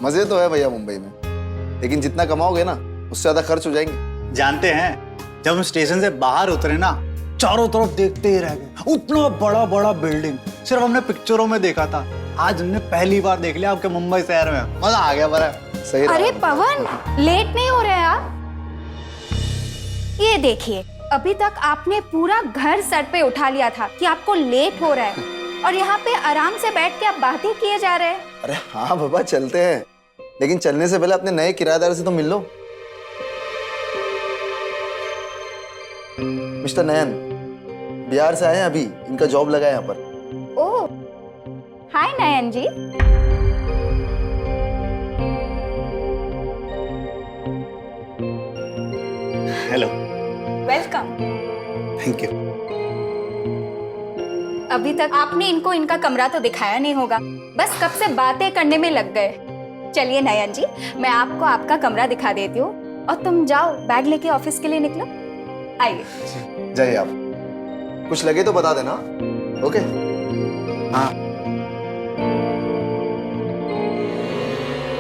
मजे तो है भैया मुंबई में, लेकिन जितना कमाओगे ना उससे ज्यादा खर्च हो जाएंगे। जानते हैं, जब हम स्टेशन से बाहर उतरे ना, चारों तरफ देखते ही रह गए। उतना बड़ा बड़ा बिल्डिंग सिर्फ हमने पिक्चरों में देखा था, आज हमने पहली बार देख लिया आपके मुंबई शहर में। मजा आ गया बड़ा। सही रहा। अरे पवन, लेट नहीं हो रहे हैं आप? ये देखिए, अभी तक आपने पूरा घर सर पे उठा लिया था कि आपको लेट हो रहा है, और यहाँ पे आराम से बैठ के आप बातें किए जा रहे हैं। अरे हाँ बाबा, चलते हैं, लेकिन चलने से पहले अपने नए किराएदार से तो मिल लो। मिस्टर नयन बिहार से आए हैं अभी, इनका जॉब लगा है यहाँ पर। ओह, हाय नयन जी। हेलो। वेलकम। Thank you. अभी तक आपने इनको इनका कमरा तो दिखाया नहीं होगा, बस कब से बातें करने में लग गए। चलिए नयन जी, मैं आपको आपका कमरा दिखा देती हूँ, और तुम जाओ बैग लेके ऑफिस के लिए निकलो। आइए। जाइए आप, कुछ लगे तो बता देना। ओके। हाँ।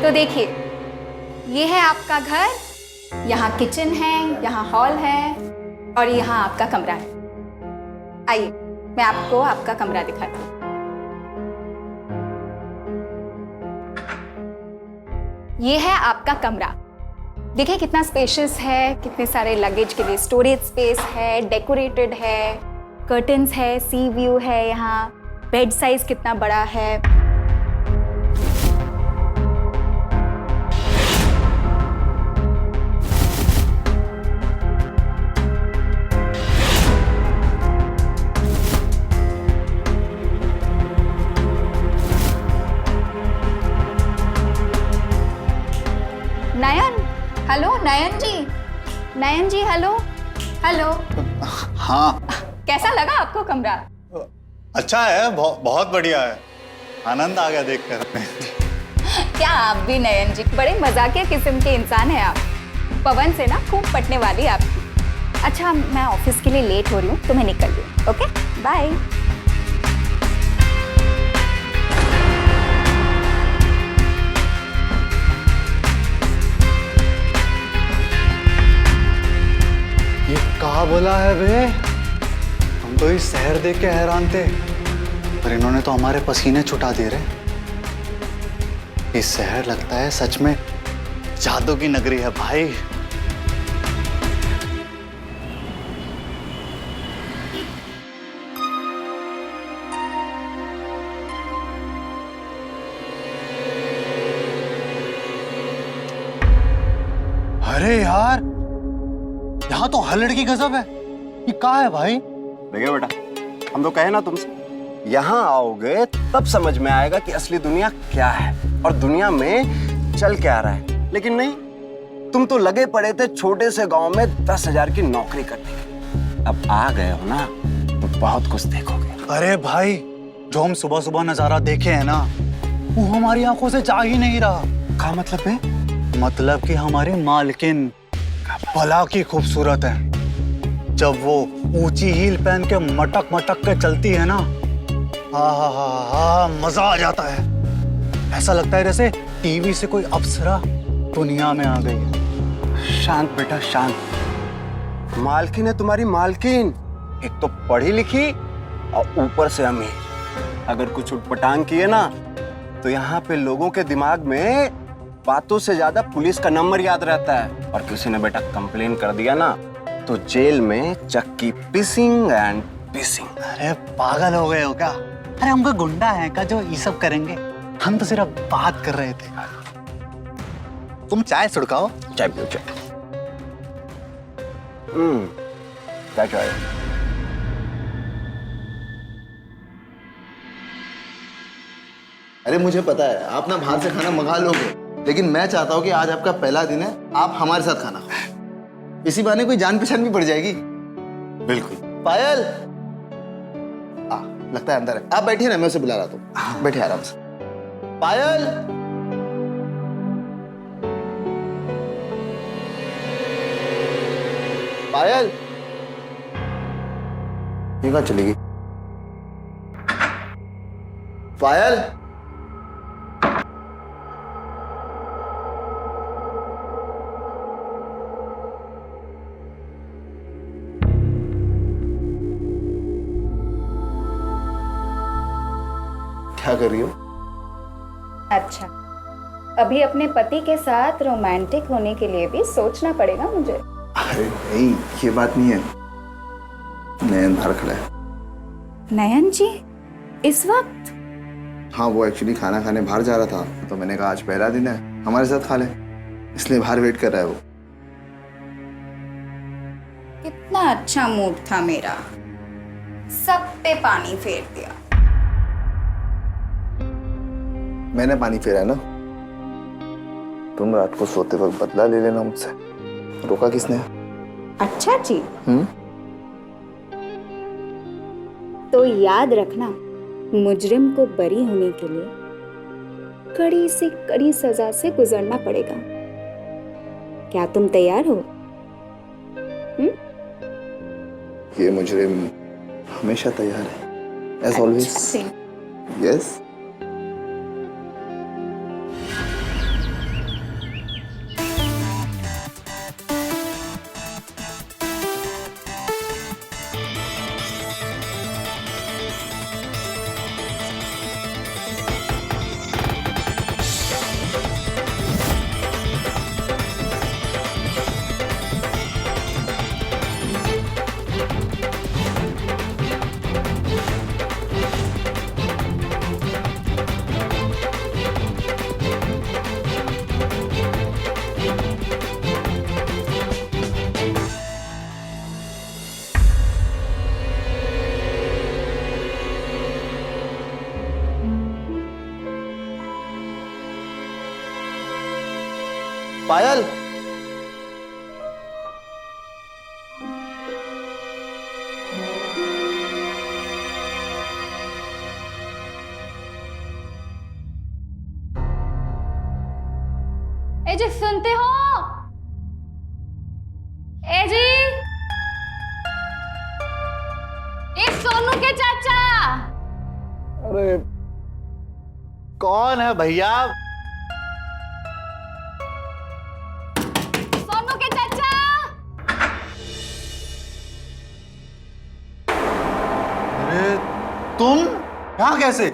तो देखिए, ये है आपका घर, यहाँ किचन है, यहाँ हॉल है, और यहाँ आपका कमरा है। आइए, मैं आपको आपका कमरा दिखाती हूँ। ये है आपका कमरा। देखिए कितना स्पेशियस है, कितने सारे लगेज के लिए स्टोरेज स्पेस है, डेकोरेटेड है, कर्टन्स है, सी व्यू है, यहाँ बेड साइज कितना बड़ा है। नयन, हेलो नयन जी। नयन जी, हेलो हेलो। हाँ, कैसा लगा आपको कमरा? अच्छा है, बहुत बढ़िया है। आनंद आ गया देखकर। क्या आप भी नयन जी, बड़े मजाकिया किस्म के इंसान हैं आप। पवन से ना खूब पटने वाली आपकी। अच्छा, मैं ऑफिस के लिए लेट हो रही हूँ, तो मैं निकल रही हूँ। Okay, bye. ये कहा बोला है बे? हम तो इस शहर देख के हैरान थे, पर इन्होंने तो हमारे पसीने छुटा दिए रे। ये शहर लगता है सच में जादू की नगरी है भाई। अरे यार, यहाँ तो हल्लड़ की गजब है। ये कहाँ है भाई? देखिए बेटा, हम तो कहे ना तुमसे, यहाँ आओगे तब समझ में आएगा कि असली दुनिया क्या है और दुनिया में चल क्या रहा है। लेकिन नहीं, तुम तो लगे पड़े थे छोटे से गांव में 10,000 की नौकरी करने के। अब आ गए हो ना, तो बहुत कुछ देखोगे। अरे भाई, जो हम सुबह सुबह नजारा देखे हैं ना, वो हमारी आंखों से जा ही नहीं रहा। क्या मतलब है? मतलब कि हमारी मालकिन भला की खूबसूरत है। जब वो ऊंची हील पहन के मटक मटक के चलती है ना, मजा आ जाता है। ऐसा लगता है जैसे टीवी से कोई अप्सरा दुनिया में आ गई है। शांत बेटा, शांत। मालकिन है तुम्हारी मालकिन, एक तो पढ़ी लिखी और ऊपर से अमीर। अगर कुछ उटपटांग किए ना, तो यहाँ पे लोगों के दिमाग में बातों से ज्यादा पुलिस का नंबर याद रहता है। और किसी ने बेटा कंप्लेन कर दिया ना तो जेल में चक्की पिसिंग एंड पिसिंग। अरे पागल हो गए हो क्या? अरे हमको गुंडा है का जो ये सब करेंगे? हम तो सिर्फ बात कर रहे थे। तुम चाय सुड़काओ। चाय पियो चाय। क्या चाय? अरे मुझे पता है आप ना बाहर से खाना मंगा लोगे, लेकिन मैं चाहता हूँ कि आज आपका पहला दिन है, आप हमारे साथ खाना खाओ। इसी बहाने कोई जान पहचान भी पड़ जाएगी। बिल्कुल। पायल लगता है अंदर है। आप बैठिए ना, मैं उसे बुला रहा हूँ। बैठिए आराम से। पायल पायल ये कहाँ चली गई? पायल क्या कर रही हो? अच्छा, अभी अपने पति के साथ रोमांटिक होने के लिए भी सोचना पड़ेगा मुझे। अरे नहीं, ये बात नहीं है। नयन बाहर खड़ा है। नयन जी इस वक्त? हाँ, वो एक्चुअली खाना खाने बाहर जा रहा था, तो मैंने कहा आज पहला दिन है, हमारे साथ खा ले, इसलिए बाहर वेट कर रहा है वो। कितना अच्छा मूड था मेरा, सब पे पानी फेर दिया। मैंने पानी फेरा ना? तुम रात को सोते वक्त बदला ले लेना मुझसे। रोका किसने? अच्छा जी। तो याद रखना, मुजरिम को बरी होने के लिए कड़ी से कड़ी सजा से गुजरना पड़ेगा। क्या तुम तैयार हो? ये मुजरिम हमेशा तैयार है, एज ऑलवेज। यस। पायल ए जी सुनते हो? ए जी, ए सोनू के चाचा। अरे कौन है भैया? सोनू के चाचा। अरे तुम यहाँ कैसे?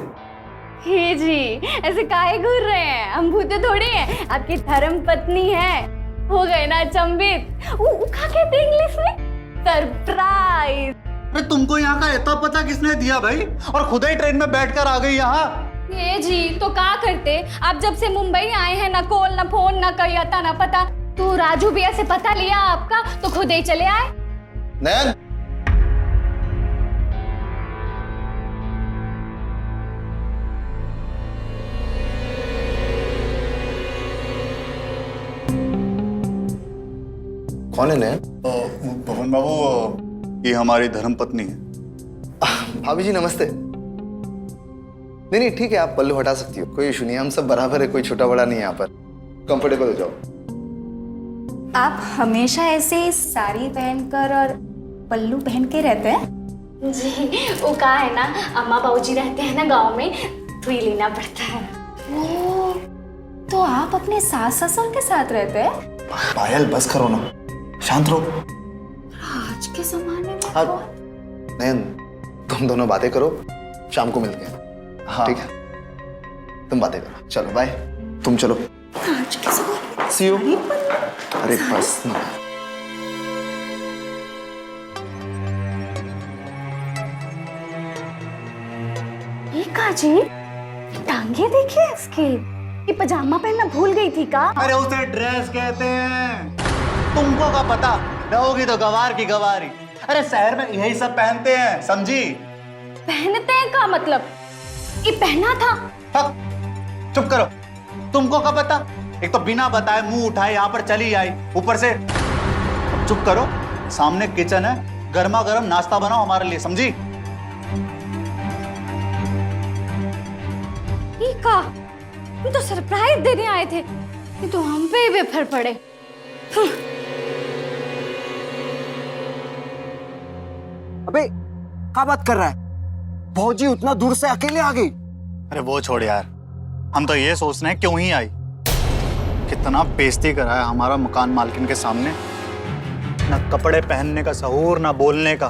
हे जी, ऐसे काहे घूर रहे हैं? हम भूते थोड़ी हैं, आपकी धर्म पत्नी है। हो गए ना अचंभित? वो क्या कहते हैं इंग्लिश में? सरप्राइज। अरे तुमको यहाँ का इतना पता किसने दिया भाई? और खुद ही ट्रेन में बैठकर आ गई यहाँ? ये जी तो क्या करते, आप जब से मुंबई आए हैं, ना कॉल ना फोन ना कहीं आता ना पता। तो राजू भैया से पता लिया आपका तो खुद ही चले आए। नयन, कौन है नयन? भवन बाबू, ये हमारी धर्म पत्नी है। भाभी जी नमस्ते। नहीं ठीक है, आप पल्लू हटा सकती हो, कोई इशू नहीं है, हम सब बराबर है, कोई छोटा बड़ा नहीं है यहाँ पर। कंफर्टेबल हो जाओ। आप हमेशा ऐसे साड़ी पहनकर और पल्लू पहन के रहते हैं? जी वो कहा है ना, अम्मा बाबूजी रहते हैं ना गांव में, तो ही लेना पड़ता है। ओ, तो आप अपने सास ससुर के साथ रहते हैं? पायल बस करो ना, शांत रहो। आज के जमाने में आप नयन, तुम दोनों बातें करो, शाम को मिलते हैं। हाँ ठीक है, तुम बातें करो। चलो बाय, तुम चलो। आज सी यू। अरे बस ना। ये काजी, टांगे देखिए इसकी। ये पजामा पहनना भूल गई थी का? अरे उसे ड्रेस कहते हैं, तुमको का पता? रहोगी तो गवार की गवारी। अरे शहर में यही सब पहनते हैं, समझी? पहनते हैं का मतलब? ये पहना था। हक, चुप करो। तुमको का पता? एक तो बिना बताए मुंह उठाए यहाँ पर चली आई, ऊपर से। अब चुप करो, सामने किचन है, गर्मा गर्म नाश्ता बनाओ हमारे लिए, समझी? ये का? हम तो सरप्राइज देने आए थे, ये तो हम पे ही बेफर पड़े। अबे क्या बात कर रहा है? भौजी उतना दूर से अकेले आ गई? अरे वो छोड़ यार, हम तो ये सोच रहे हैं क्यों ही आई। कितना बेइज्जती कराया हमारा मकान मालकिन के सामने। ना कपड़े पहनने का सहूर, ना बोलने का।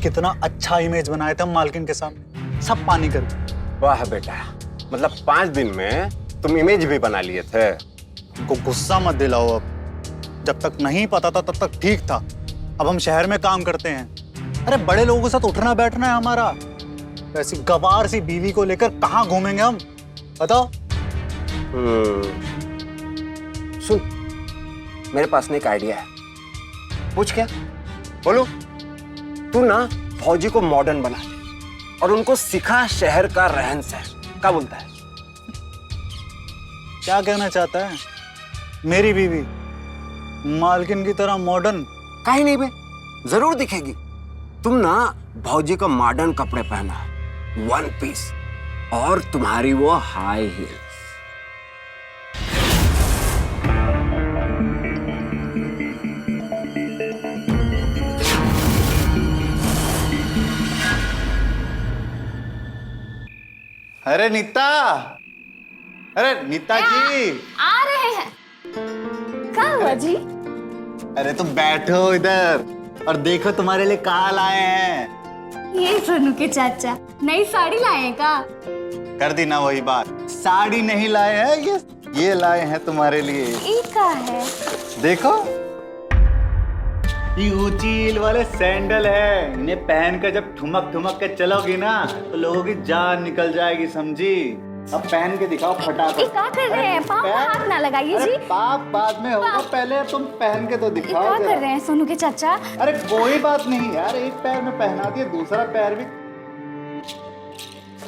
कितना अच्छा इमेज बनाए थे हम मालकिन के सामने, सब पानी कर गए। वाह बेटा, मतलब 5 दिन में तुम इमेज भी बना लिए थे। को गुस्सा मत दिलाओ अब। जब तक नहीं पता था तब तक ठीक था। अब हम शहर में काम करते हैं। अरे बड़े लोगों के साथ उठना बैठना है हमारा। ऐसी गवार सी बीवी को लेकर कहाँ घूमेंगे हम, बताओ? सुन, मेरे पास में एक आइडिया है। पूछ क्या? बोलो। तू ना फौजी को मॉडर्न बना दे और उनको सिखा शहर का रहन सहन। क्या बोलता है? क्या कहना चाहता है? मेरी बीवी मालकिन की तरह मॉडर्न? काहे नहीं बे, जरूर दिखेगी। तुम ना भौजी को मॉडर्न कपड़े पहना, 1 पीस, और तुम्हारी वो हाई हील्स। अरे नीता, अरे नीता जी, आ रहे हैं। क्या हुआ जी? अरे तुम बैठो इधर और देखो तुम्हारे लिए कहाँ लाए हैं। ये सोनू के चाचा नई साड़ी लाए हैं का? कर दी ना वही बात। साड़ी नहीं लाए हैं, ये लाए हैं तुम्हारे लिए। ये का है? देखो, ये ऊंची हील वाले सैंडल है। इन्हें पहन कर जब ठुमक ठुमक के चलोगी ना तो लोगों की जान निकल जाएगी, समझी? अब पहन के दिखाओ फटाफट। ये क्या कर रहे हैं? पाँव में हाथ ना लगाइए जी। पाप बाद में होगा, पहले तुम पहन के तो ये दिखाओ। क्या जरा। कर रहे हैं सोनू के चाचा? अरे कोई बात नहीं यार, एक पैर में पहना दिए, दूसरा पैर भी।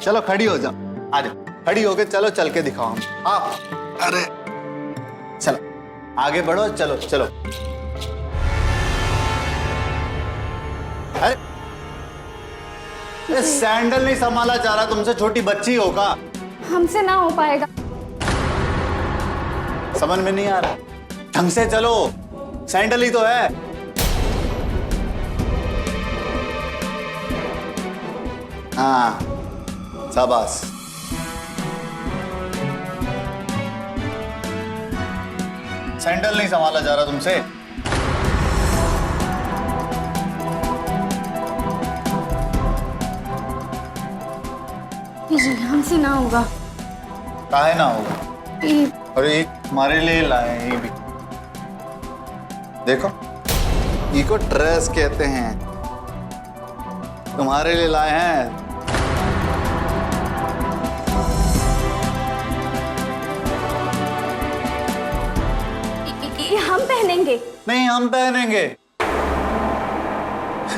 चलो खड़ी हो जाओ, आ जाओ, खड़ी होके चलो, चल के दिखाओ हम। आप, अरे चलो आगे बढ़ो, चलो चलो। अरे सैंडल नहीं संभाला जा रहा तुमसे, छोटी बच्ची होगा। हमसे ना हो पाएगा। समझ में नहीं आ रहा? ढंग से चलो, सैंडल ही तो है। हाँ, शाबाश। सैंडल नहीं संभाला जा रहा तुमसे। जी हमसे ना होगा। काहे ना होगा? ये अरे ये तुम्हारे लिए लाए हैं, ये भी देखो, इको ड्रेस कहते हैं, तुम्हारे लिए लाए हैं। हम पहनेंगे। नहीं, हम पहनेंगे।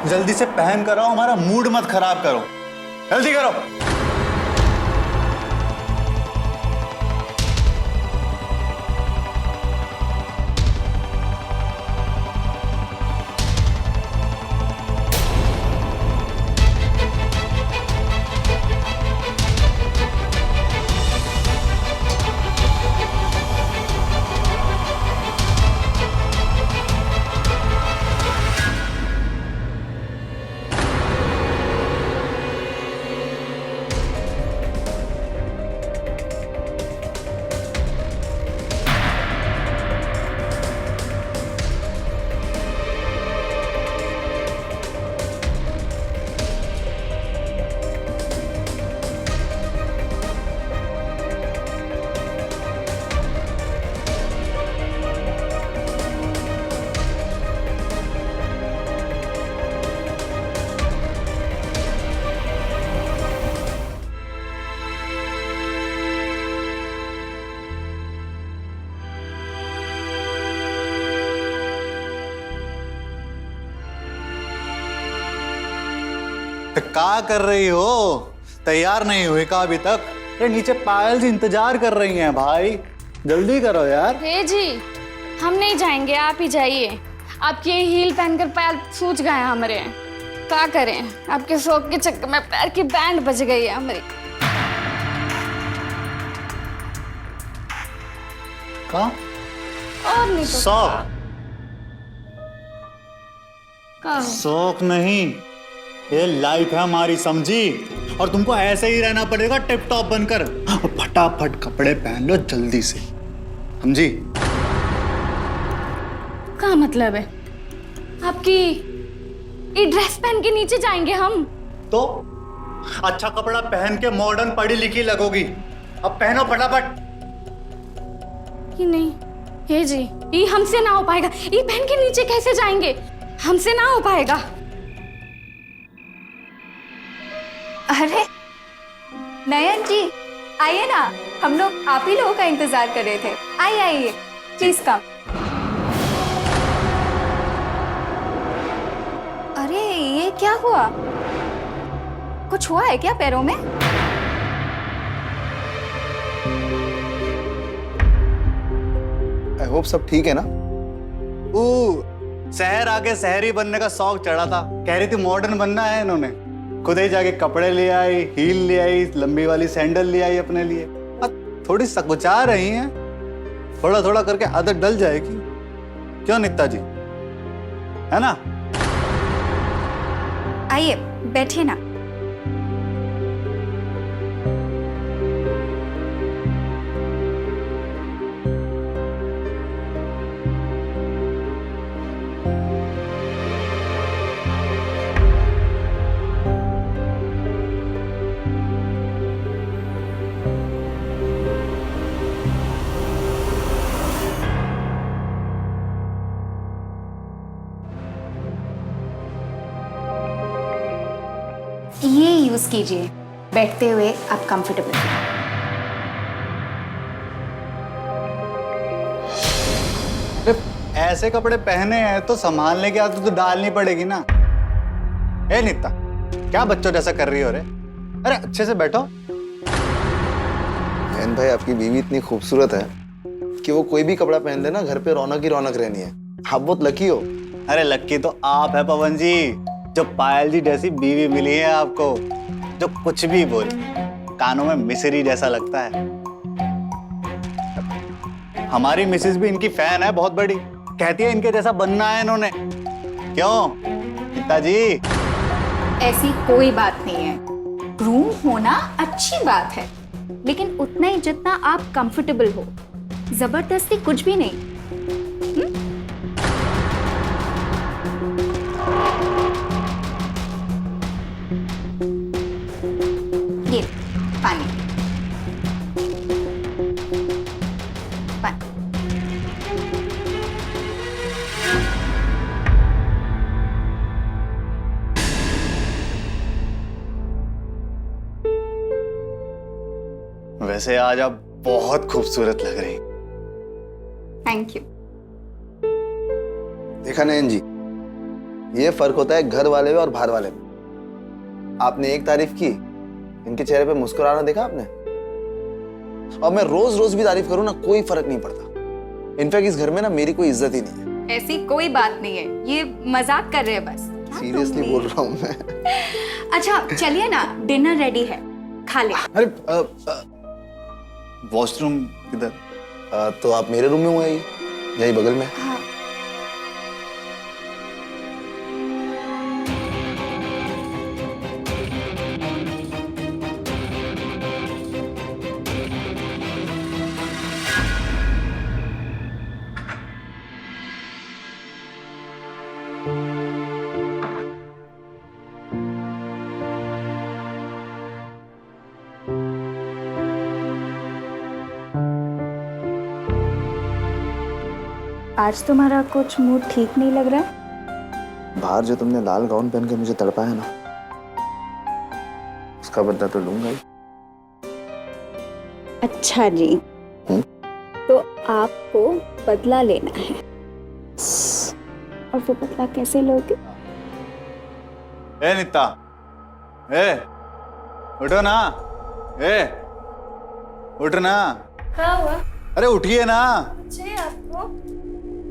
जल्दी से पहन कर आओ, हमारा मूड मत खराब करो, जल्दी करो। तो क्या कर रही हो? तैयार नहीं हुई का अभी तक? अरे नीचे पायल जी इंतजार कर रही हैं भाई, जल्दी करो यार। हे जी, हम नहीं जाएंगे, आप ही जाइए। आपकी ये हील पहनकर पैर सूज गए हैं हमारे। क्या करें, आपके शौक के चक्कर में पैर की बैंड बज गई है हमारी। का? और नहीं तो शौक? क्या? शौक नहीं, ये लाइफ है हमारी, समझी? और तुमको ऐसे ही रहना पड़ेगा टिप टॉप बनकर। फटाफट कपड़े पहन लो जल्दी से, समझी? क्या मतलब है? आपकी ये ड्रेस पहन के नीचे जाएंगे हम? तो अच्छा कपड़ा पहन के मॉडर्न पढ़ी लिखी लगोगी। अब पहनो फटाफट। कि नहीं हे जी, ये हमसे ना हो पाएगा। ये पहन के नीचे कैसे जाएंगे? हमसे ना हो पाएगा। अरे नयन जी, आइए ना, हम लोग आप ही लोगों का इंतजार कर रहे थे। आइए आइए, प्लीज कम। अरे ये क्या हुआ? कुछ हुआ है क्या पैरों में? आई होप सब ठीक है ना? शहर आके शहरी बनने का शौक चढ़ा था, कह रही थी मॉडर्न बनना है। इन्होंने खुद ही जाके कपड़े ले आई, हील ले आई, लंबी वाली सैंडल ले आई अपने लिए। अब थोड़ी सकुचा रही हैं, थोड़ा थोड़ा करके आदत डल जाएगी। क्यों नित्ता जी, है ना? आइए बैठिए ना। ये यूज कीजिए, बैठते हुए आप कंफर्टेबल। ऐसे कपड़े पहने हैं तो संभालने की आदत तो डालनी पड़ेगी ना। ए नित्ता, क्या बच्चों जैसा कर रही हो रे? अरे अच्छे से बैठो। बहन भाई, आपकी बीवी इतनी खूबसूरत है कि वो कोई भी कपड़ा पहन लेना, घर पे रौनक ही रौनक रहनी है। आप बहुत लकी हो। अरे लक्की तो आप है पवन जी, जो पायल जी जैसी बीवी मिली है आपको, जो कुछ भी बोल कानों में मिश्री जैसा लगता है। हमारी मिसेज भी इनकी फैन है बहुत बड़ी, कहती है इनके जैसा बनना है इन्होंने। क्यों पिताजी? ऐसी कोई बात नहीं है। ग्रूम होना अच्छी बात है, लेकिन उतना ही जितना आप कंफर्टेबल हो। जबरदस्ती कुछ भी नहीं। ये पानी पानी। वैसे आज आप बहुत खूबसूरत लग रही। Thank you. देखा नयन जी, ये फर्क होता है घर वाले में और बाहर वाले में। आपने एक तारीफ की, इनके चेहरे पे मुस्कुराना देखा आपने? और मैं रोज रोज भी तारीफ करूं ना, कोई फर्क नहीं पड़ता। इनफैक्ट इस घर में ना मेरी कोई इज्जत ही नहीं है। ऐसी कोई बात नहीं है, ये मजाक कर रहे हैं बस। सीरियसली बोल रहा हूँ मैं। अच्छा चलिए ना, डिनर रेडी है, खा ले। अरे वॉशरूम किधर? तो आप मेरे रूम में हो, यही बगल में। हाँ। आज तुम्हारा कुछ मूड ठीक नहीं लग रहा? बाहर जो तुमने लाल गाउन पहन के मुझे तड़पाया ना, उसका बदला तो लूंगा ही। अच्छा जी, तो आपको बदला लेना है, और वो बदला कैसे लोगे? ए नित्ता, ए उठो ना, ए उठ ना। क्या हुआ? अरे उठिए ना। चाहिए आपको?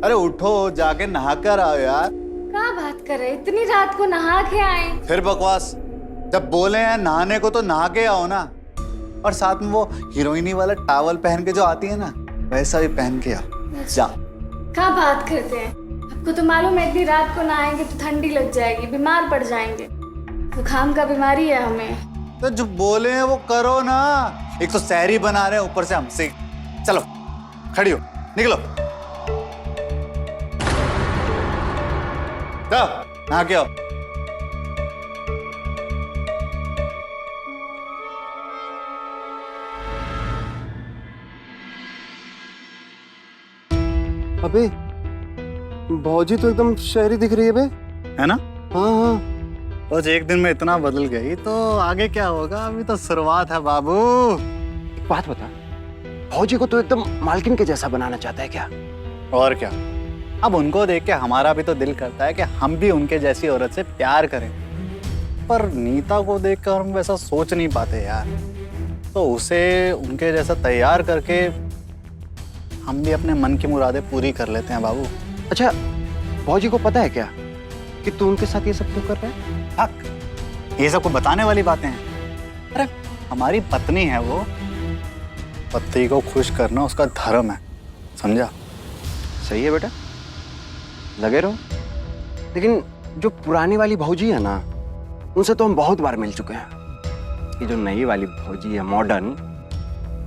अरे उठो, जाके नहा कर आओ यार। क्या बात कर रहे, इतनी रात को नहा के आए? फिर बकवास, जब बोले हैं नहाने को तो नहा के आओ ना। और साथ में वो हीरोइनी वाला टॉवल पहन के जो आती है ना, वैसा भी पहन के आओ। जा। क्या बात करते हैं, आपको तो मालूम है इतनी रात को नहाएंगे तो ठंडी लग जाएगी, बीमार पड़ जाएंगे। जुकाम का बीमारी है हमें। तो जो बोले हैं वो करो ना। एक तो सैरी बना रहे हैं, ऊपर से हमसे। चलो खड़ी हो, निकलो। जाओ नहा के आओ। अबे भौजी तो एकदम शहरी दिख रही है बे। है ना? हाँ हाँ। बस एक दिन में इतना बदल गई तो आगे क्या होगा, अभी तो शुरुआत है बाबू। एक बात बता, भौजी को तो एकदम मालकिन के जैसा बनाना चाहता है क्या? और क्या, अब उनको देख के हमारा भी तो दिल करता है कि हम भी उनके जैसी औरत से प्यार करें। पर नीता को देखकर हम वैसा सोच नहीं पाते यार। तो उसे उनके जैसा तैयार करके हम भी अपने मन की मुरादें पूरी कर लेते हैं बाबू। अच्छा, भौजी को पता है क्या कि तू उनके साथ ये सब क्यों कर रहा है? हक, ये सब को बताने वाली बातें हैं। अरे हमारी पत्नी है वो, पति को खुश करना उसका धर्म है, समझा? सही है बेटा, लगे रहो। लेकिन जो पुरानी वाली भौजी है ना, उनसे तो हम बहुत बार मिल चुके हैं। ये जो नई वाली भौजी है मॉडर्न,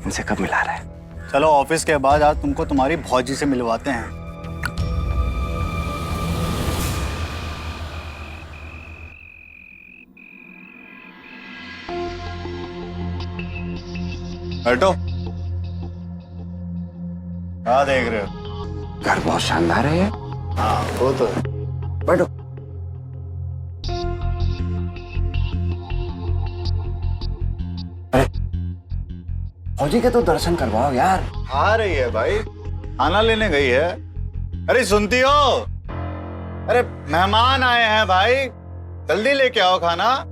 इनसे कब मिला रहा है? चलो ऑफिस के बाद आज तुमको तुम्हारी भौजी से मिलवाते हैं। बैठो। क्या देख रहे हो? घर बहुत शानदार है। हाँ वो तो है। बैठो। अरे भौजी के तो दर्शन करवाओ यार। आ रही है भाई, खाना लेने गई है। अरे सुनती हो? अरे मेहमान आए हैं भाई, जल्दी लेके आओ खाना।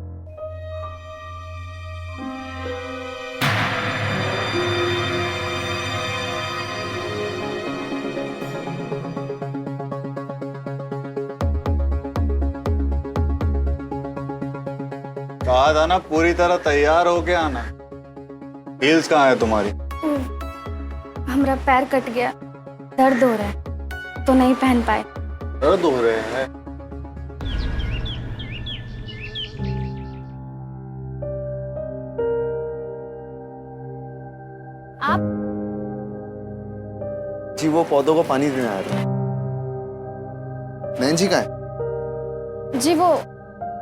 कहा था ना पूरी तरह तैयार होके आना। हील्स कहाँ है तुम्हारी? हमारा पैर कट गया, दर्द हो रहा है तो नहीं पहन पाए। दर्द हो रहे हैं? आप? जी वो पौधों को पानी देने आया था। नैन जी कहाँ है? जी वो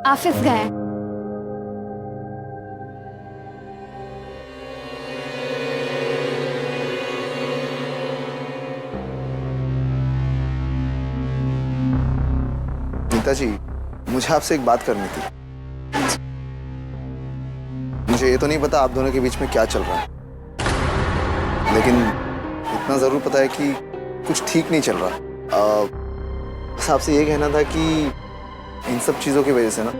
ऑफिस गए हैं। नीता जी, मुझे आपसे एक बात करनी थी। मुझे ये तो नहीं पता आप दोनों के बीच में क्या चल रहा है, लेकिन इतना जरूर पता है कि कुछ ठीक नहीं चल रहा। बस आपसे ये कहना था कि इन सब चीजों की वजह से ना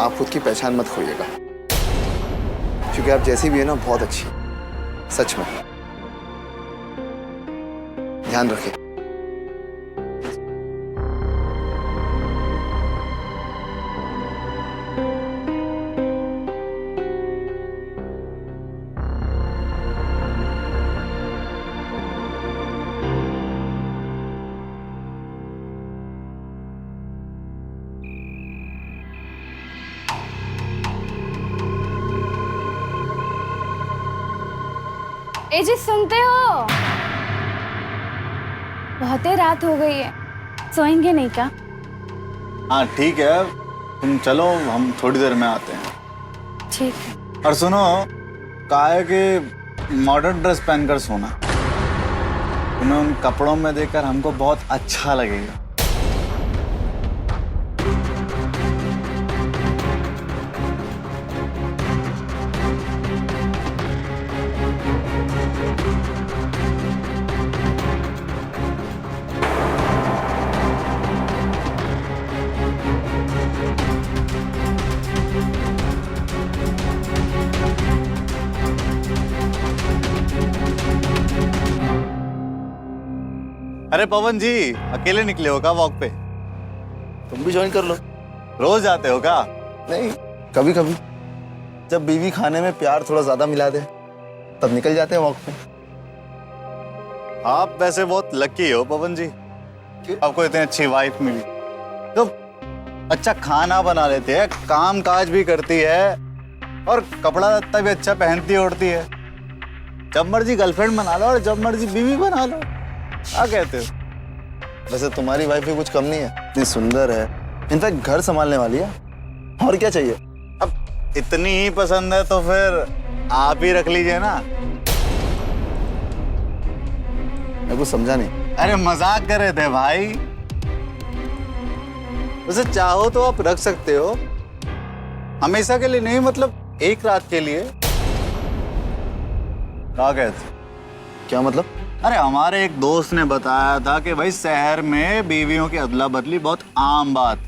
आप खुद की पहचान मत खोइएगा, क्योंकि आप जैसी भी है ना बहुत अच्छी, सच में। ध्यान रखें। ए जी सुनते हो? बहुत ही रात हो गई है, सोएंगे नहीं क्या? हाँ ठीक है, तुम चलो, हम थोड़ी देर में आते हैं। ठीक है। और सुनो, कहा है कि मॉडर्न ड्रेस पहनकर सोना, तुम्हें उन कपड़ों में देखकर हमको बहुत अच्छा लगेगा। अरे पवन जी, अकेले निकले हो क्या वॉक पे? तुम भी ज्वाइन कर लो। रोज जाते हो क्या? नहीं, कभी कभी जब बीवी खाने में प्यार थोड़ा ज्यादा मिला दे तब निकल जाते हैं वॉक पे। आप वैसे बहुत लकी हो पवन जी, आपको इतनी अच्छी वाइफ मिली तो अच्छा खाना बना लेती है, काम काज भी करती है और कपड़ा लत्ता भी अच्छा पहनती ओढ़ती है। जब मर्जी गर्लफ्रेंड बना लो और जब मर्जी बीवी बना लो। क्या कहते हो? वैसे तुम्हारी वाइफ भी कुछ कम नहीं है, इतनी सुंदर है, इनफैक्ट घर संभालने वाली है। और क्या चाहिए? अब इतनी ही पसंद है तो फिर आप ही रख लीजिए ना। मैं कुछ समझा नहीं। अरे मजाक कर रहे थे भाई। वैसे चाहो तो आप रख सकते हो, हमेशा के लिए नहीं, मतलब एक रात के लिए। क्या कहते? क्या मतलब? अरे हमारे एक दोस्त ने बताया था कि भाई शहर में बीवियों की अदला बदली बहुत आम बात,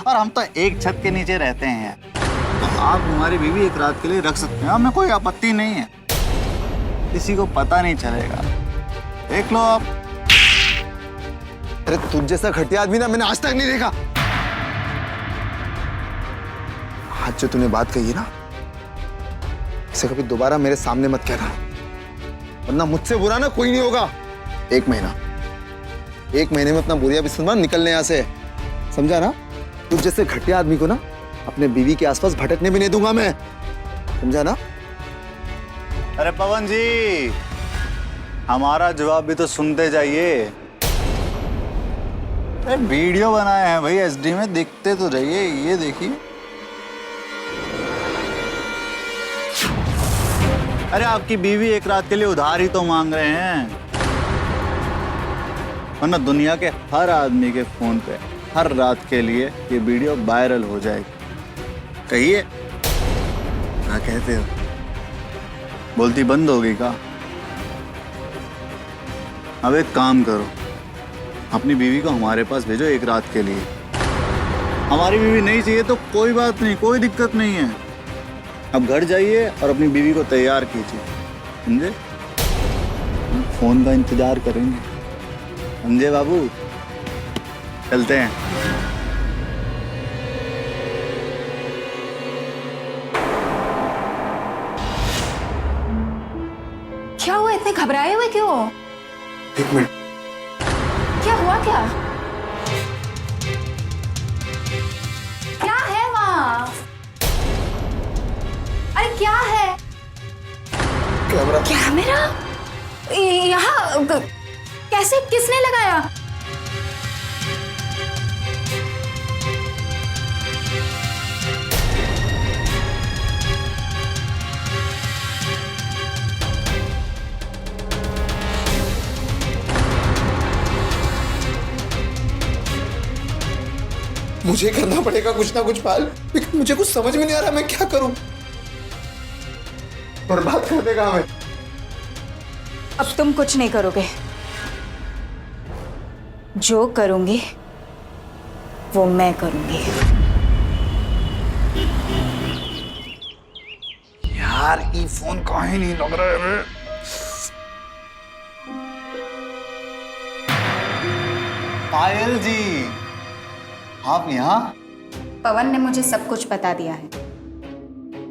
और हम तो एक छत के नीचे रहते हैं। तो आप हमारी बीवी एक रात के लिए रख सकते हैं, हमें कोई आपत्ति नहीं है, किसी को पता नहीं चलेगा। देख लो आप। अरे तुझ जैसा घटिया आदमी ना मैंने आज तक नहीं देखा। आज जो तूने बात कही है ना, इसे कभी दोबारा मेरे सामने मत कहना, वरना मुझसे बुरा ना कोई नहीं होगा। एक महीने में अपना बुरिया बिस्तर निकलने यहाँ से, समझा ना? तुझ जैसे घटिया आदमी को ना अपने बीवी के आसपास भटकने भी नहीं दूंगा मैं, समझा ना? अरे पवन जी, हमारा जवाब भी तो सुनते जाइए। अरे वीडियो बनाए हैं भाई एचडी में, देखते तो रहिए। ये देखिए। अरे आपकी बीवी एक रात के लिए उधार ही तो मांग रहे हैं, वरना दुनिया के हर आदमी के फोन पे हर रात के लिए ये वीडियो वायरल हो जाएगी। कहिए, क्या कहते हो? बोलती बंद हो गई का? अब एक काम करो, अपनी बीवी को हमारे पास भेजो एक रात के लिए। हमारी बीवी नहीं चाहिए तो कोई बात नहीं, कोई दिक्कत नहीं है। अब घर जाइए और अपनी बीवी को तैयार कीजिए, समझे? फोन का इंतजार करेंगे, समझे बाबू? चलते हैं। क्या हुआ, इतने घबराए हुए क्यों? एक मिनट। क्या हुआ? क्या है वहाँ? अरे क्या है? कैमरा यहाँ कैसे, किसने लगाया? मुझे करना पड़ेगा कुछ ना कुछ पाल, लेकिन मुझे कुछ समझ में नहीं आ रहा मैं क्या करूं। बर्बाद कर देगा हमें। अब तुम कुछ नहीं करोगे, जो करूंगी वो मैं करूंगी। यार ये फोन कहीं नहीं लग रहा है। पायल जी, आप यहाँ? पवन ने मुझे सब कुछ बता दिया है।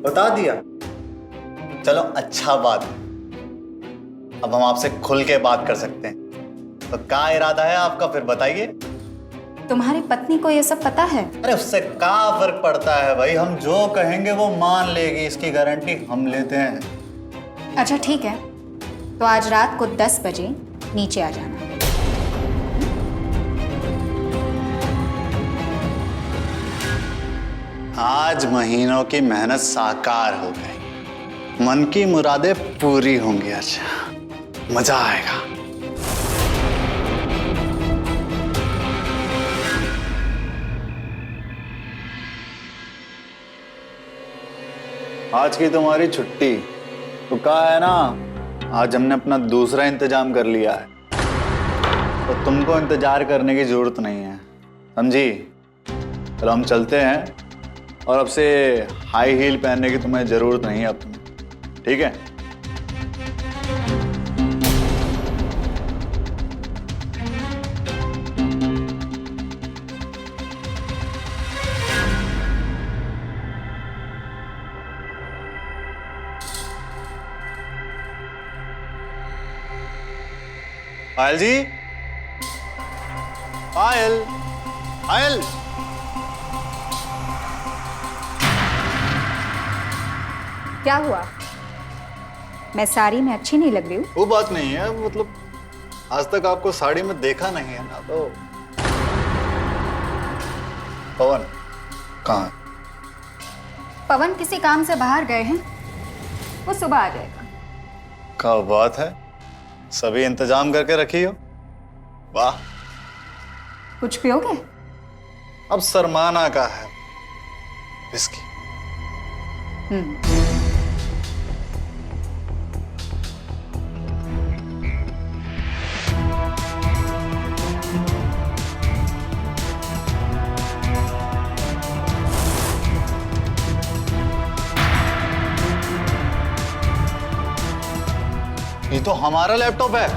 बता दिया? चलो अच्छा बात, अब हम आपसे खुल के बात कर सकते हैं। तो क्या इरादा है आपका, फिर बताइए। तुम्हारी पत्नी को ये सब पता है? अरे उससे क्या फर्क पड़ता है भाई, हम जो कहेंगे वो मान लेगी, इसकी गारंटी हम लेते हैं। अच्छा ठीक है, तो आज रात को 10 बजे नीचे आ जाना। आज महीनों की मेहनत साकार हो गई, मन की मुरादें पूरी होंगी। अच्छा मजा आएगा। आज की तुम्हारी छुट्टी तो कहा है ना, आज हमने अपना दूसरा इंतजाम कर लिया है, तो तुमको इंतजार करने की जरूरत नहीं है, समझी? चलो हम चलते हैं, और अब से हाई हील पहनने की तुम्हें जरूरत नहीं है अब तुम्हें, ठीक है? पायल जी, पायल, पायल। क्या हुआ? मैं साड़ी में अच्छी नहीं लग रही हूँ? वो बात नहीं है, मतलब आज तक आपको साड़ी में देखा नहीं है ना, तो पवन कहाँ है? पवन किसी काम से बाहर गए हैं, वो सुबह आ जाएगा। क्या बात है, सभी इंतजाम करके रखी हो। वाह। कुछ पियोगे? अब सरमाना का है विस्की। ये तो हमारा लैपटॉप है।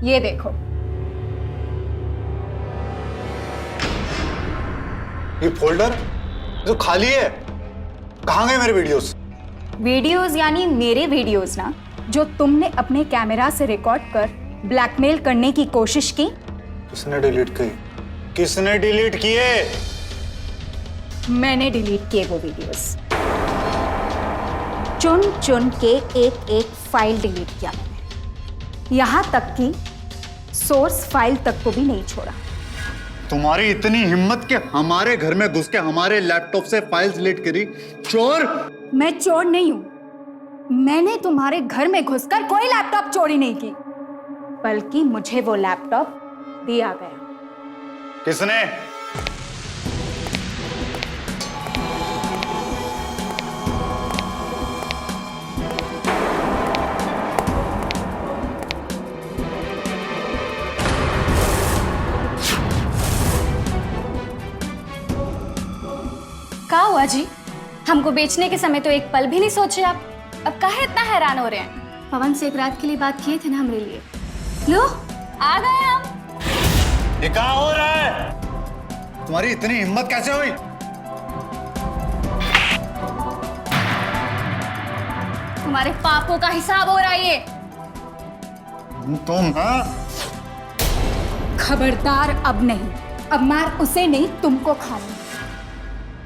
ये देखो। ये फोल्डर जो खाली है, कहाँ गए मेरे वीडियोस? वीडियोस यानी मेरे वीडियोस ना, जो तुमने अपने कैमरा से रिकॉर्ड कर ब्लैकमेल करने की कोशिश की। किसने डिलीट की? किसने डिलीट किए? मैंने डिलीट किए वो वीडियोस। चुन चुन के एक एक फाइल डिलीट किया मैंने, यहाँ तक कि सोर्स फाइल तक को भी नहीं छोड़ा। तुम्हारी इतनी हिम्मत कि हमारे घर में घुस के हमारे लैपटॉप से फाइल्स डिलीट करी? चोर! मैं चोर नहीं हूं। मैंने तुम्हारे घर में घुसकर कोई लैपटॉप चोरी नहीं की, बल्कि मुझे वो लैपटॉप दिया गया। किसने? क्या हुआ जी? हमको बेचने के समय तो एक पल भी नहीं सोचे आप, अब काहे इतना हैरान हो रहे हैं? पवन से एक रात के लिए बात किए थे ना हमारे लिए। लो आ गए हम। ये क्या हो रहा है? तुम्हारी इतनी हिम्मत कैसे हुई? तुम्हारे पापों का हिसाब हो रहा है ये। तुम हाँ? खबरदार, अब नहीं, अब मार उसे नहीं तुमको खाऊंगी।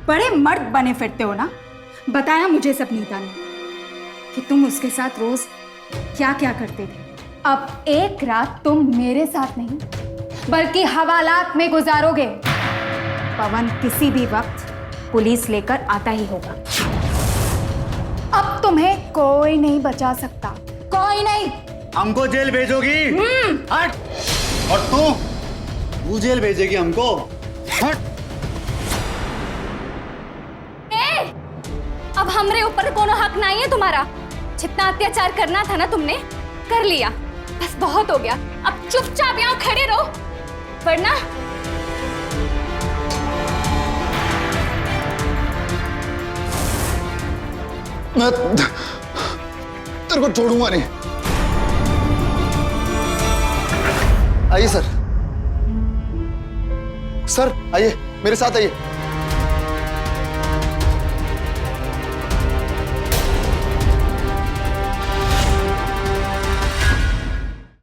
बड़े मर्द बने फिरते हो ना, बताया मुझे सपनीता ने कि तुम उसके साथ रोज क्या क्या करते थे। अब एक रात तुम मेरे साथ नहीं बल्कि हवालात में गुजारोगे। पवन किसी भी वक्त पुलिस लेकर आता ही होगा। अब तुम्हें कोई नहीं बचा सकता, कोई नहीं। हमको जेल भेजोगी? हट! और तू जेल भेजेगी हमको? हट! अब हमरे ऊपर कोनो हक नहीं है तुम्हारा। जितना अत्याचार करना था ना तुमने कर लिया, बस बहुत हो गया। अब चुपचाप यहाँ खड़े रहो, वरना मैं तेरे को छोड़ूंगा नहीं। आइए सर, सर आइए, मेरे साथ आइए।